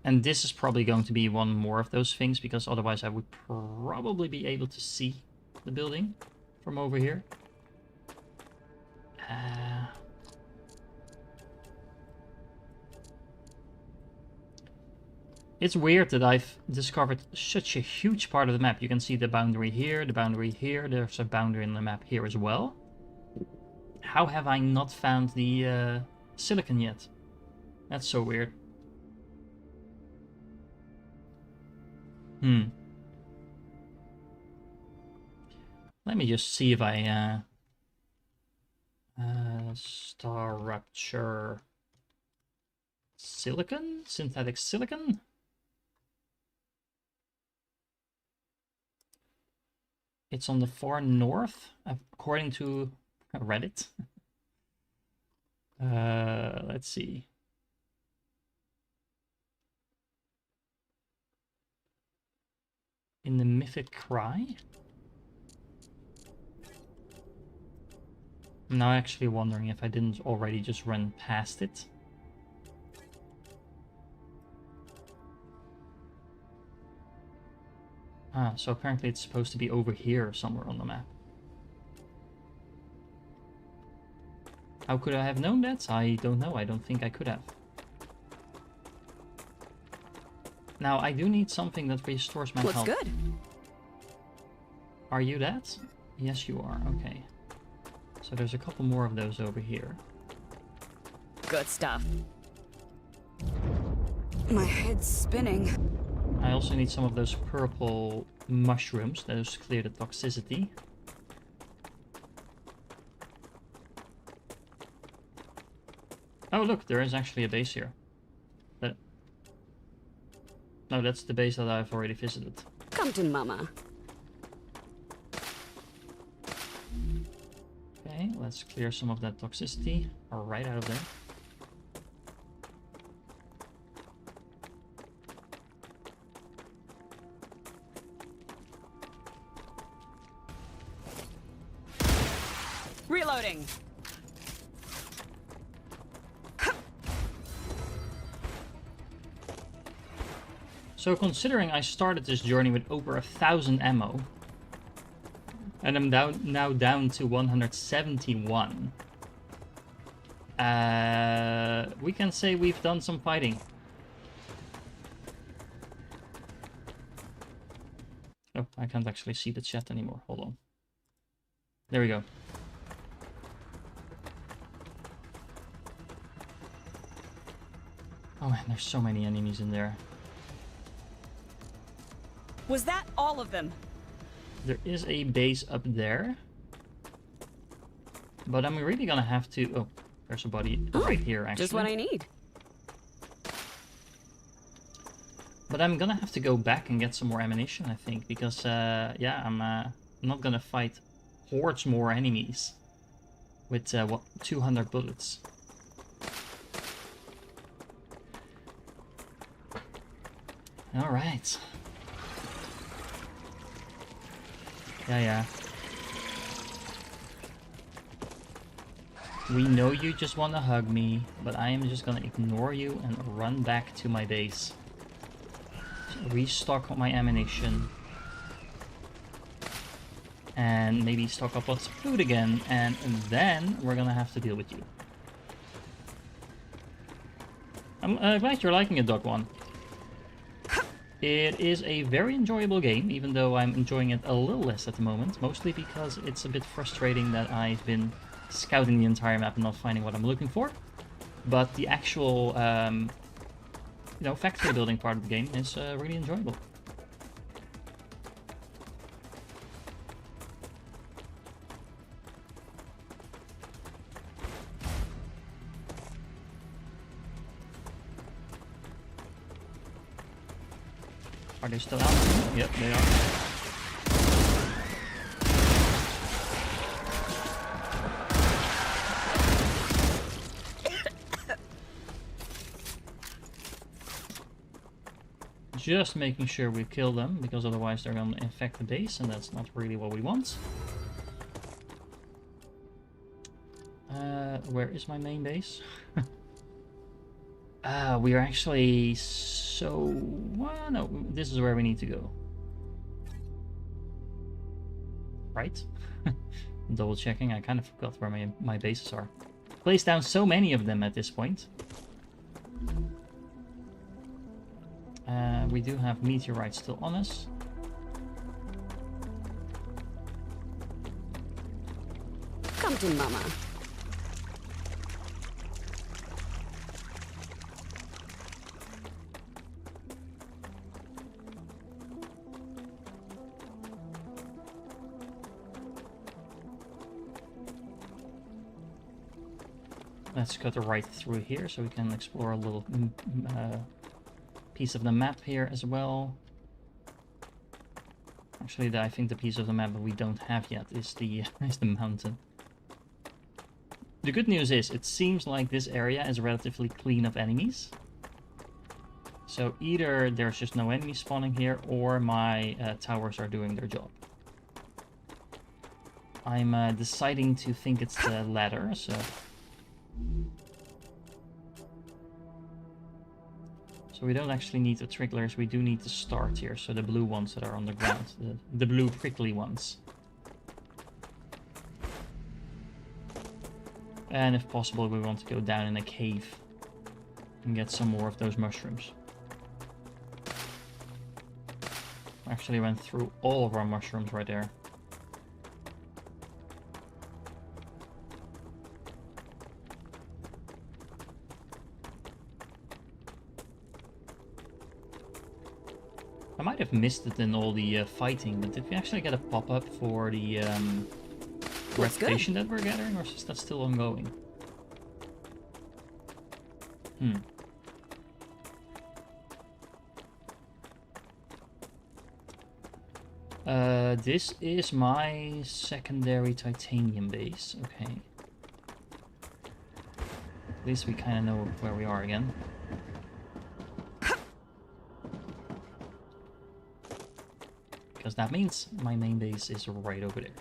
And this is probably going to be one more of those things, because otherwise I would probably be able to see the building from over here. It's weird that I've discovered such a huge part of the map. You can see the boundary here, there's a boundary in the map here as well. How have I not found the silicon yet? That's so weird. Let me just see if I StarRupture silicon? Synthetic silicon? It's on the far north, according to Reddit. Let's see. In the Mythic Cry? I'm now actually wondering if I didn't already just run past it. Ah, so apparently it's supposed to be over here somewhere on the map. How could I have known that? I don't know. I don't think I could have. Now, I do need something that restores my health. Looks good. Are you that? Yes, you are. Okay. So there's a couple more of those over here. Good stuff. My head's spinning. I also need some of those purple mushrooms. Those clear the toxicity. Oh, look, there is actually a base here. No, that's the base that I've already visited. Come to mama. Okay, let's clear some of that toxicity right out of there. Reloading. So considering I started this journey with over 1,000 ammo, and I'm now down to 171, we can say we've done some fighting. Oh, I can't actually see the chat anymore. Hold on. There we go. Oh man, there's so many enemies in there. Was that all of them? There is a base up there. But I'm really gonna have to... Oh, there's a body right here, actually. Just what I need. But I'm gonna have to go back and get some more ammunition, I think. Because, yeah, I'm not gonna fight hordes more enemies with, what, 200 bullets. Alright. Yeah. We know you just want to hug me, but I am just gonna ignore you and run back to my base. Restock my ammunition. And maybe stock up lots of food again, and then we're gonna have to deal with you. I'm glad you're liking it, Dog One. It is a very enjoyable game, even though I'm enjoying it a little less at the moment, mostly because it's a bit frustrating that I've been scouting the entire map and not finding what I'm looking for. But the actual, factory building part of the game is really enjoyable. Are they still out? Yep, they are. Just making sure we kill them, because otherwise they're going to infect the base, and that's not really what we want. Where is my main base? We are actually so... Well, no, this is where we need to go. Right? Double checking, I kind of forgot where my bases are. Placed down so many of them at this point. We do have meteorites still on us. Come to Mama. Let's cut right through here so we can explore a little piece of the map here as well. Actually, I think the piece of the map that we don't have yet is the mountain. The good news is, it seems like this area is relatively clean of enemies. So either there's just no enemies spawning here, or my towers are doing their job. I'm deciding to think it's the latter, so... So we don't actually need the trigglers, we do need the start here, so the blue ones that are on the ground, the blue prickly ones. And if possible, we want to go down in a cave and get some more of those mushrooms. Actually went through all of our mushrooms right there. I might have missed it in all the fighting, but did we actually get a pop-up for the reputation that we're gathering, or is that still ongoing? This is my secondary titanium base, okay. At least we kind of know where we are again. Because that means my main base is right over there.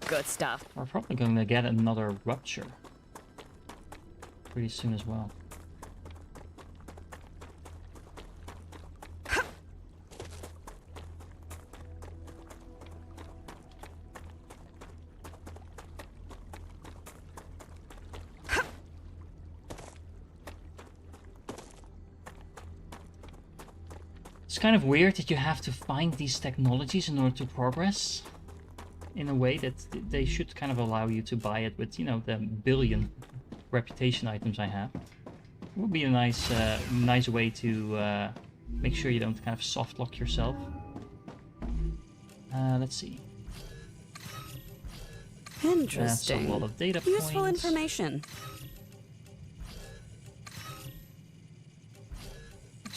Good stuff. We're probably going to get another rupture pretty soon as well. It's kind of weird that you have to find these technologies in order to progress, in a way that they should kind of allow you to buy it with, you know, the billion reputation items I have. It would be a nice nice way to make sure you don't kind of soft lock yourself. Let's see. Interesting. That's a lot of data points. Useful information.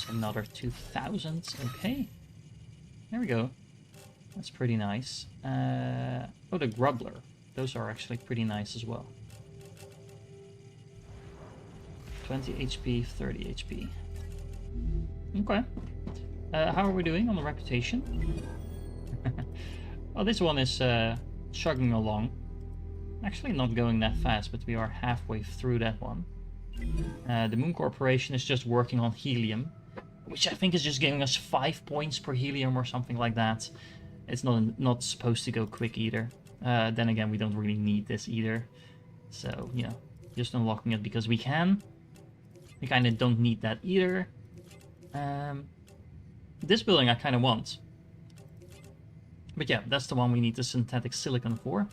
Another 2,000. Okay, there we go. That's pretty nice. Oh, the grubbler. Those are actually pretty nice as well. 20 HP, 30 HP. Okay. How are we doing on the reputation? Well, this one is chugging along. Actually not going that fast, but we are halfway through that one. The Moon Corporation is just working on helium, which I think is just giving us 5 points per helium or something like that. It's not supposed to go quick either. Then again, we don't really need this either. So, you know, just unlocking it because we can. We kind of don't need that either. This building I kind of want. But yeah, that's the one we need the synthetic silicon for.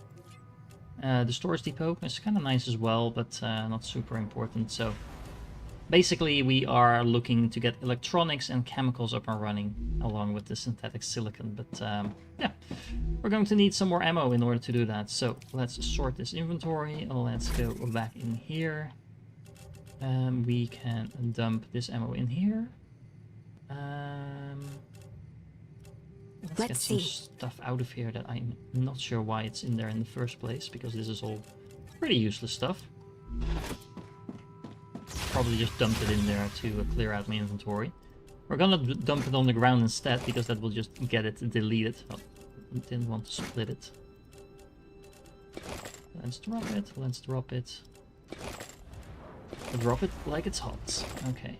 The storage depot is kind of nice as well, but not super important. So basically we are looking to get electronics and chemicals up and running along with the synthetic silicon. But yeah, we're going to need some more ammo in order to do that. So let's sort this inventory. Let's go back in here. We can dump this ammo in here. Let's get some stuff out of here that I'm not sure why it's in there in the first place, because this is all pretty useless stuff. Probably just dump it in there to clear out my inventory. We're gonna dump it on the ground instead, because that will just get it deleted. Oh, I didn't want to split it. Let's drop it, let's drop it. Drop it like it's hot. Okay.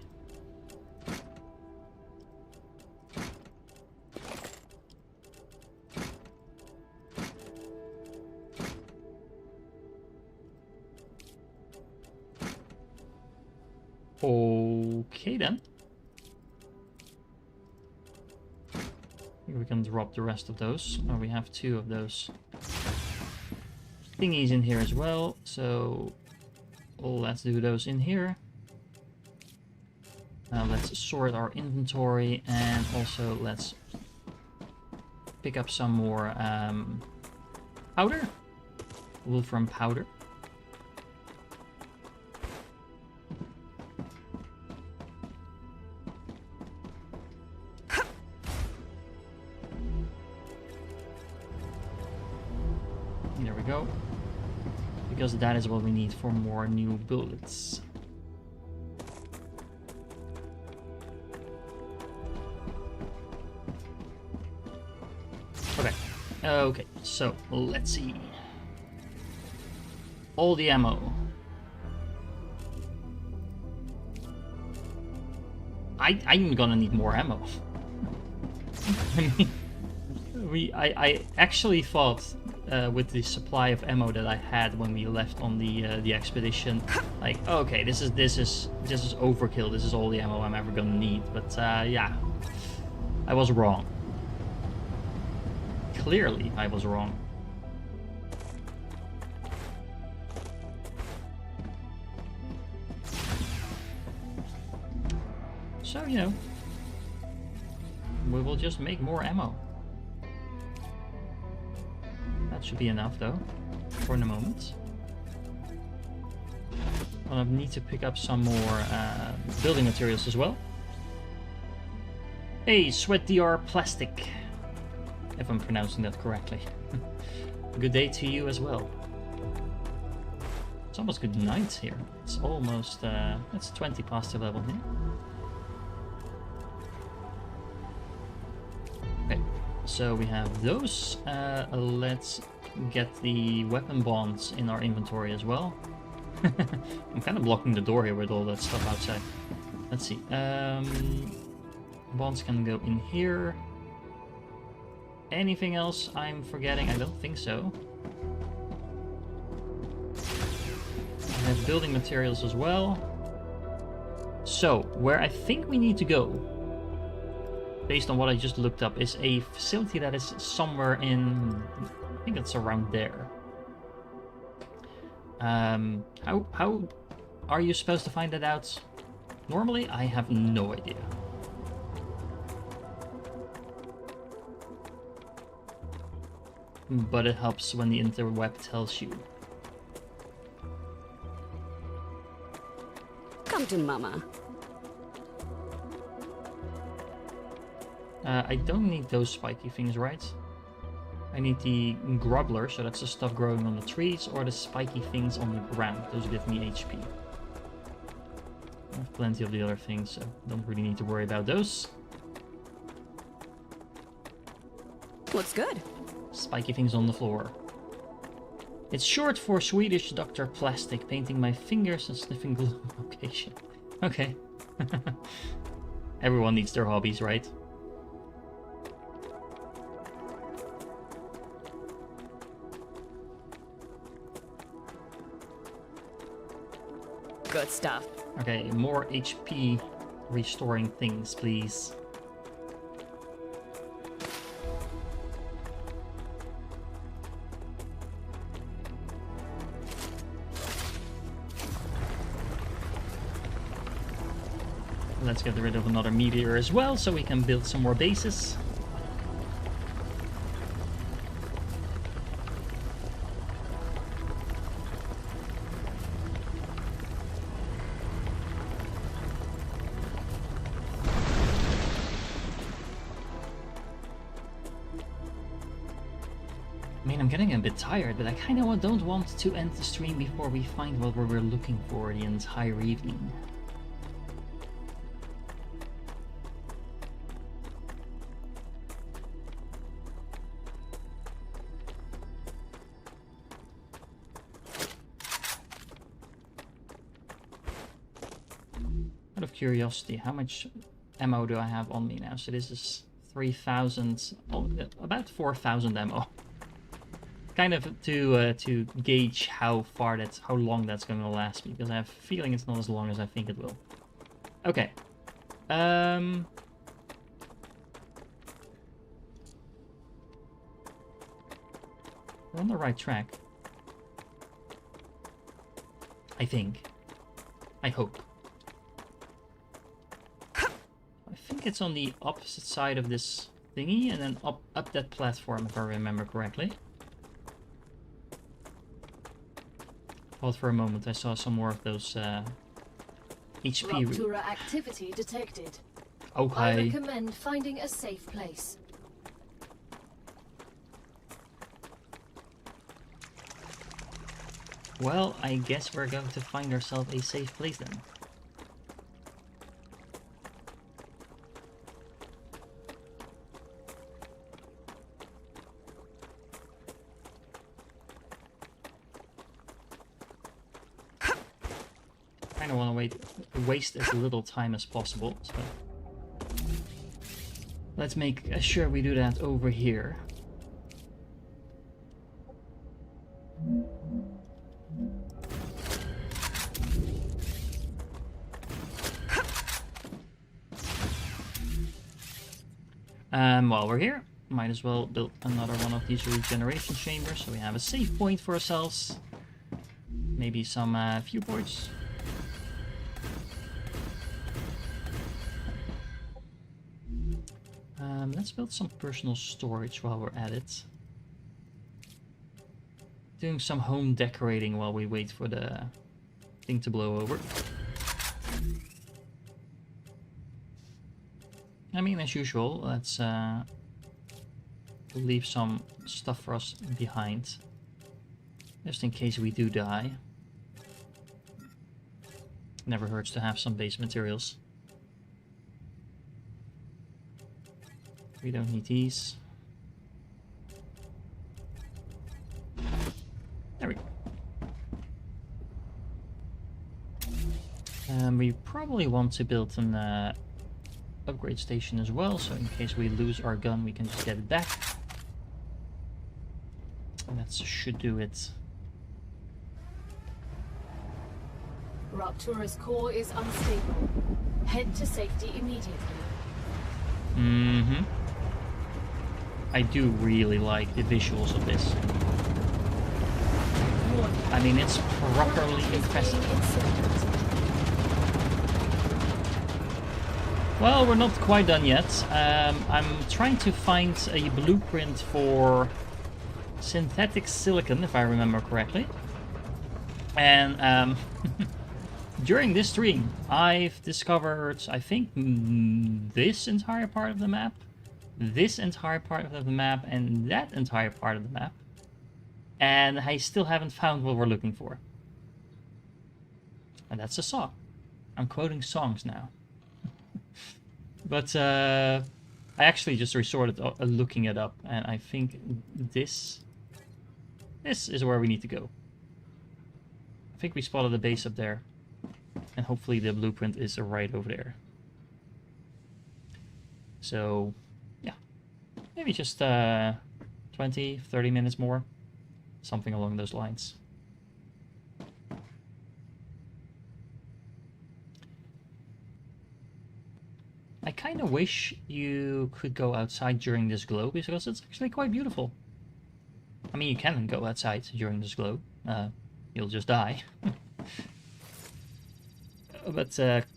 Okay then. We can drop the rest of those. Oh, we have 2 of those thingies in here as well, so let's do those in here. Let's sort our inventory, and also let's pick up some more powder. Wolfram powder. There we go. Because that is what we need for more new bullets. Okay. Okay, so let's see. All the ammo. I'm gonna need more ammo. I mean, I actually thought with the supply of ammo that I had when we left on the expedition, like, okay, this is overkill. This is all the ammo I'm ever gonna need. But yeah, I was wrong. Clearly, I was wrong. So, you know, we will just make more ammo. That should be enough, though, for the moment. I'll need to pick up some more building materials as well. Hey, Sweat DR Plastic, if I'm pronouncing that correctly. Good day to you as well. It's almost good night here. It's almost, it's 20 past 11 here. Okay, so we have those. Let's get the weapon bonds in our inventory as well. I'm kind of blocking the door here with all that stuff outside. Let's see. Bonds can go in here. Anything else I'm forgetting? I don't think so. I have building materials as well. So, where I think we need to go, based on what I just looked up, is a facility that is somewhere in... I think it's around there. How are you supposed to find that out? Normally, I have no idea. But it helps when the interweb tells you. Come to Mama. I don't need those spiky things, right? I need the grubbler, so that's the stuff growing on the trees, or the spiky things on the ground. Those give me HP. have plenty of the other things, so don't really need to worry about those. Looks good. Spiky things on the floor. It's short for Swedish Dr. Plastic, painting my fingers and sniffing glue location. Okay. Everyone needs their hobbies, right? Good stuff. Okay, more HP restoring things, please. Let's get rid of another meteor as well, so we can build some more bases. I mean, I'm getting a bit tired, but I kind of don't want to end the stream before we find what we're looking for the entire evening. Out of curiosity, how much ammo do I have on me now? So this is 3,000, oh, about 4,000 ammo. Kind of to gauge how long that's going to last me, because I have a feeling it's not as long as I think it will. Okay. We're on the right track. I think. I hope. I think it's on the opposite side of this thingy, and then up that platform, if I remember correctly. Thought for a moment I saw some more of those HP. Rupture activity detected. Okay. I recommend finding a safe place. Well, I guess we're going to find ourselves a safe place then. I want to waste as little time as possible, so let's make sure we do that over here. While we're here, might as well build another one of these regeneration chambers so we have a save point for ourselves. Maybe some viewports. Let's build some personal storage while we're at it. Doing some home decorating while we wait for the thing to blow over. I mean, as usual, let's leave some stuff for us behind. Just in case we do die. Never hurts to have some base materials. We don't need these. There we go. We probably want to build an upgrade station as well, so in case we lose our gun, we can just get it back. And that should do it. Rupture's core is unstable. Head to safety immediately. Mm-hmm. I do really like the visuals of this. I mean, it's properly impressive. Well, we're not quite done yet. I'm trying to find a blueprint for synthetic silicon, if I remember correctly. And during this stream, I've discovered, I think, this entire part of the map, this entire part of the map, and that entire part of the map. And I still haven't found what we're looking for. And that's a saw. I'm quoting songs now. But I actually just resorted to looking it up, and I think this is where we need to go. I think we spotted the base up there, and hopefully the blueprint is right over there. So, yeah, maybe just 20, 30 minutes more, something along those lines. I kind of wish you could go outside during this glow, because it's actually quite beautiful. I mean, you can go outside during this glow. You'll just die. But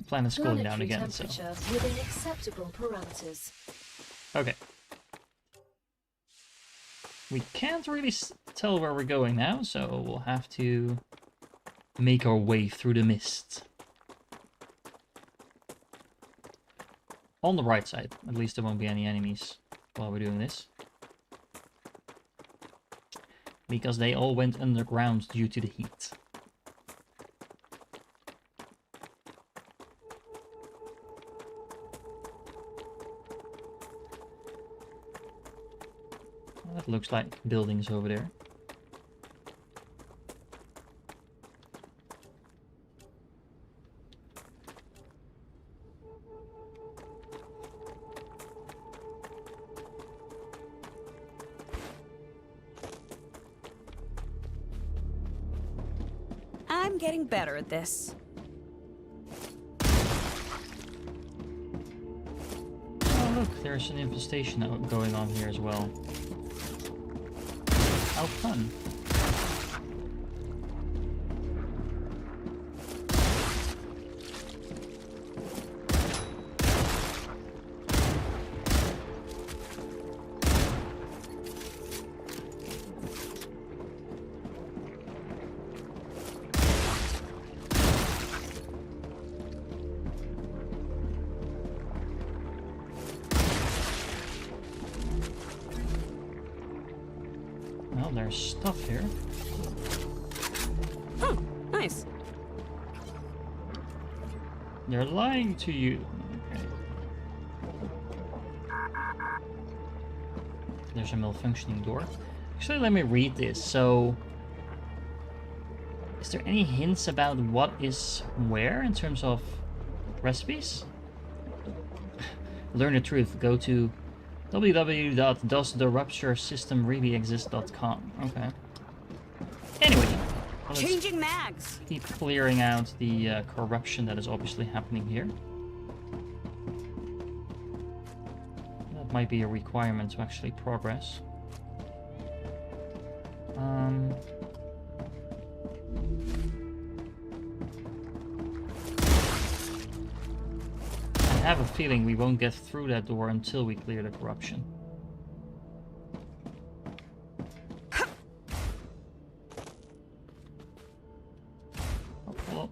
planet's cooling down again, so... within acceptable parameters. Okay. We can't really tell where we're going now, so we'll have to make our way through the mist. On the right side, at least there won't be any enemies while we're doing this. Because they all went underground due to the heat. Well, that looks like buildings over there. I'm getting better at this. Oh look, there's an infestation going on here as well. How fun. Well, there's stuff here. Oh, nice. They're lying to you. Okay. There's a malfunctioning door. Actually, let me read this. So, is there any hints about what is where in terms of recipes? Learn the truth. Go to www.doestherupturesystemreallyexist.com. Okay. Anyway, let's Changing mags. keep clearing out the corruption that is obviously happening here. That might be a requirement to actually progress. I have a feeling we won't get through that door until we clear the corruption. Oh, hello.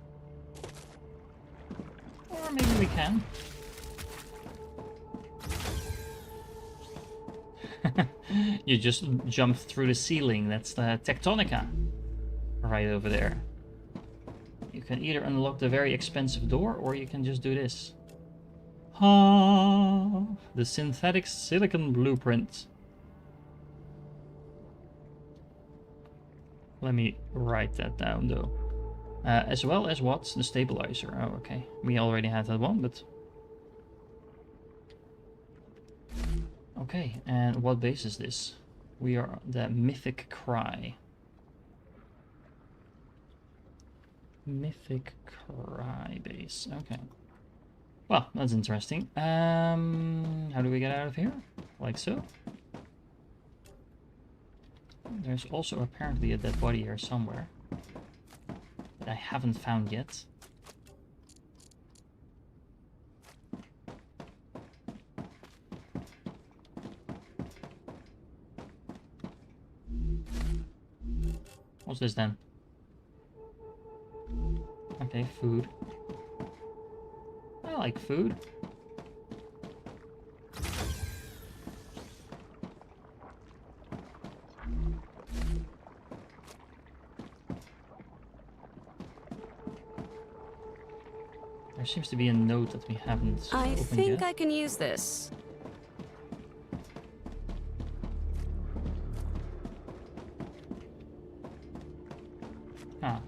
Or maybe we can. You just jumped through the ceiling. That's the Tectonica. Right over there. You can either unlock the very expensive door, or you can just do this. Ah, the synthetic silicon blueprint. Let me write that down, though. As well as what? The stabilizer. Oh, okay. We already had that one, but... Okay, and what base is this? We are the Mythic Cry. Mythic Cry base. Okay. Well, that's interesting. How do we get out of here? Like so. There's also apparently a dead body here somewhere that I haven't found yet. What's this then? Okay, food. I like food. There seems to be a note that we haven't I opened think yet. I can use this. Ah.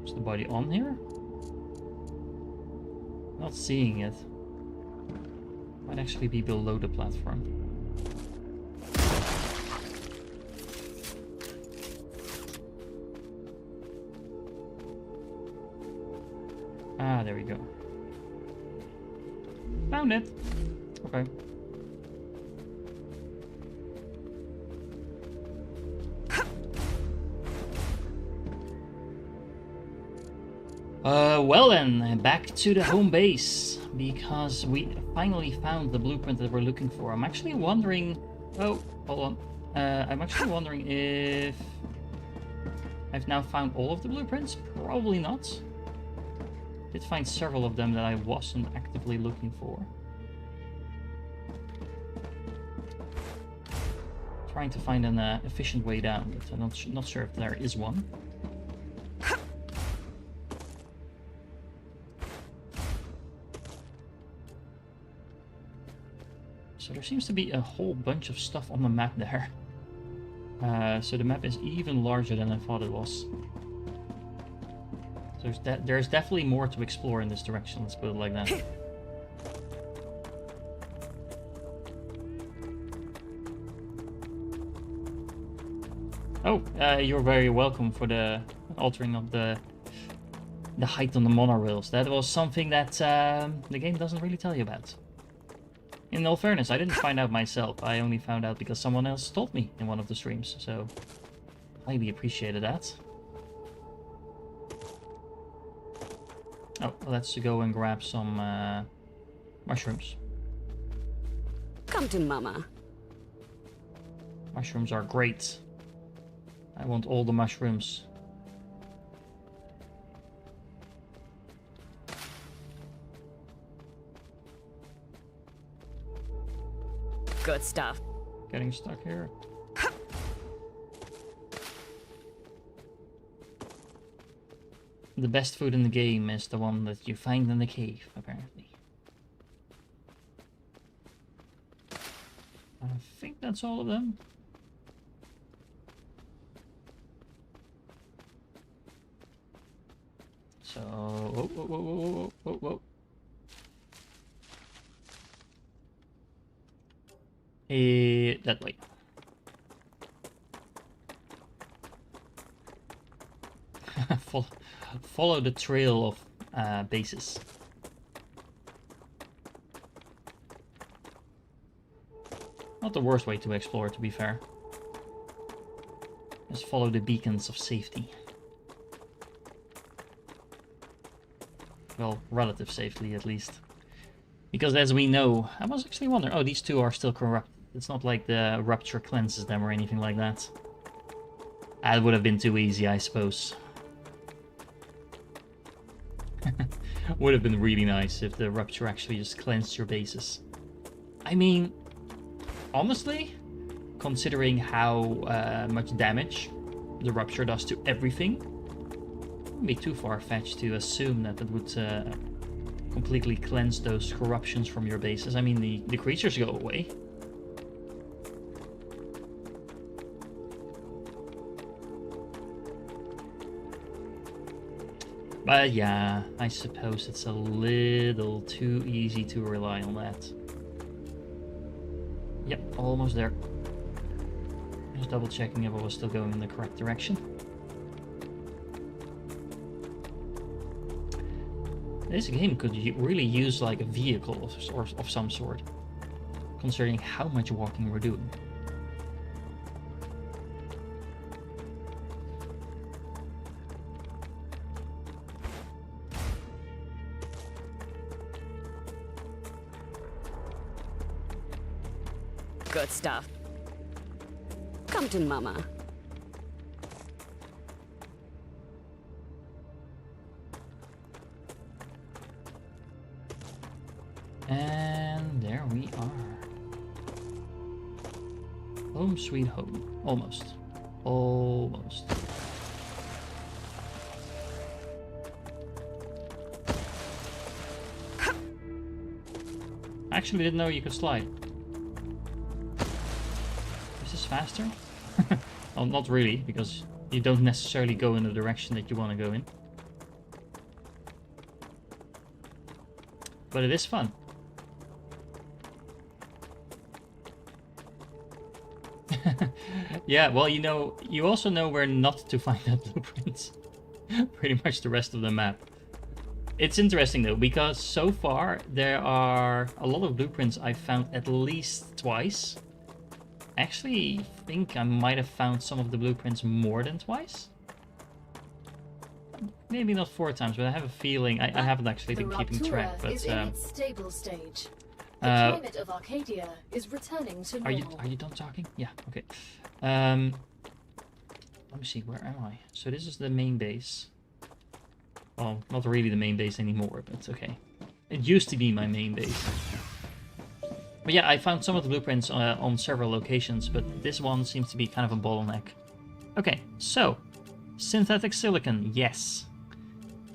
Is the body on here? Not seeing it. Might actually be below the platform. Ah, there we go. Found it. Okay. Well then, back to the home base, because we finally found the blueprint that we're looking for. I'm actually wondering... Oh, hold on. I'm actually wondering if... I've now found all of the blueprints? Probably not. Did find several of them that I wasn't actively looking for. Trying to find an efficient way down, but I'm not sure if there is one. So there seems to be a whole bunch of stuff on the map there. So the map is even larger than I thought it was. So there's definitely more to explore in this direction, let's put it like that. Oh, you're very welcome for the altering of the height on the monorails. That was something that the game doesn't really tell you about. In all fairness, I didn't find out myself. I only found out because someone else told me in one of the streams, so highly appreciated that. Oh, let's go and grab some mushrooms. Come to Mama. Mushrooms are great. I want all the mushrooms. Good stuff. Getting stuck here. The best food in the game is the one that you find in the cave, apparently. I think that's all of them. So, whoa, whoa, whoa, whoa, whoa, whoa. That way. Follow the trail of bases. Not the worst way to explore, to be fair. Just follow the beacons of safety. Well, relative safety at least. Because as we know, I was actually wondering, oh, these two are still corrupt. It's not like the Rupture cleanses them or anything like that. That would have been too easy, I suppose. Would have been really nice if the Rupture actually just cleansed your bases. I mean, honestly, considering how much damage the Rupture does to everything, it wouldn't be too far-fetched to assume that it would completely cleanse those corruptions from your bases. I mean, the creatures go away. But yeah, I suppose it's a little too easy to rely on that. Yep, almost there. Just double checking if I was still going in the correct direction. This game could really use like a vehicle of some sort, considering how much walking we're doing. Good stuff. Come to Mama. And there we are. Home sweet home. Almost. Almost. I actually didn't know you could slide. Is this faster? Well, not really, because you don't necessarily go in the direction that you want to go in. But it is fun. Yeah, well, you also know where not to find that blueprint. Pretty much the rest of the map. It's interesting though, because so far there are a lot of blueprints I found at least twice. Actually, I think I might have found some of the blueprints more than twice. Maybe not 4 times, but I have a feeling I haven't actually been keeping track. But is in its stable stage. The climate of Arcadia is returning to normal. Are you done talking? Yeah. Okay. Let me see. Where am I? So this is the main base. Well, not really the main base anymore, but okay. It used to be my main base. But yeah, I found some of the blueprints on several locations, but this one seems to be kind of a bottleneck. Okay, so synthetic silicon, yes.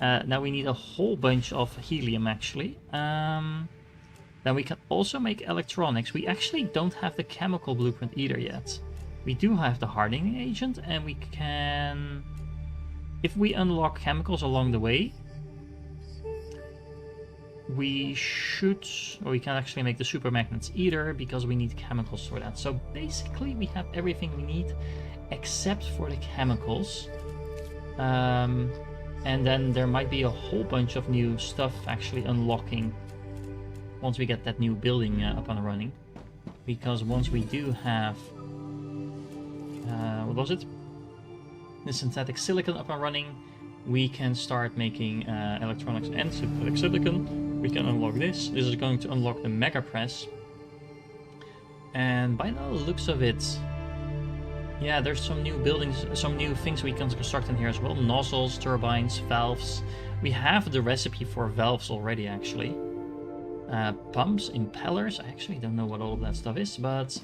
Now we need a whole bunch of helium, actually. Then we can also make electronics. We actually don't have the chemical blueprint either yet. We do have the hardening agent, and we can... If we unlock chemicals along the way, we should... Or we can actually make the super magnets either, because we need chemicals for that. So basically we have everything we need, except for the chemicals. And then there might be a whole bunch of new stuff actually unlocking once we get that new building up and running. Because once we do have... what was it? The synthetic silicon up and running, we can start making electronics and synthetic silicon. We can unlock this. This is going to unlock the mega press. And by the looks of it, yeah, there's some new buildings, some new things we can construct in here as well. Nozzles, turbines, valves. We have the recipe for valves already, actually. Pumps, impellers. I actually don't know what all of that stuff is, but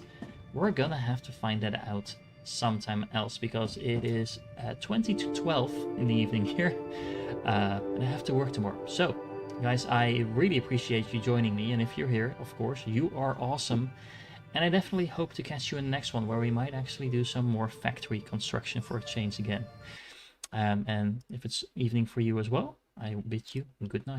we're gonna have to find that out sometime else, because it is 20 to 12 in the evening here, and I have to work tomorrow. So, guys, I really appreciate you joining me, and if you're here, of course, you are awesome. And I definitely hope to catch you in the next one, where we might actually do some more factory construction for a change again. And if it's evening for you as well, I bid you good night.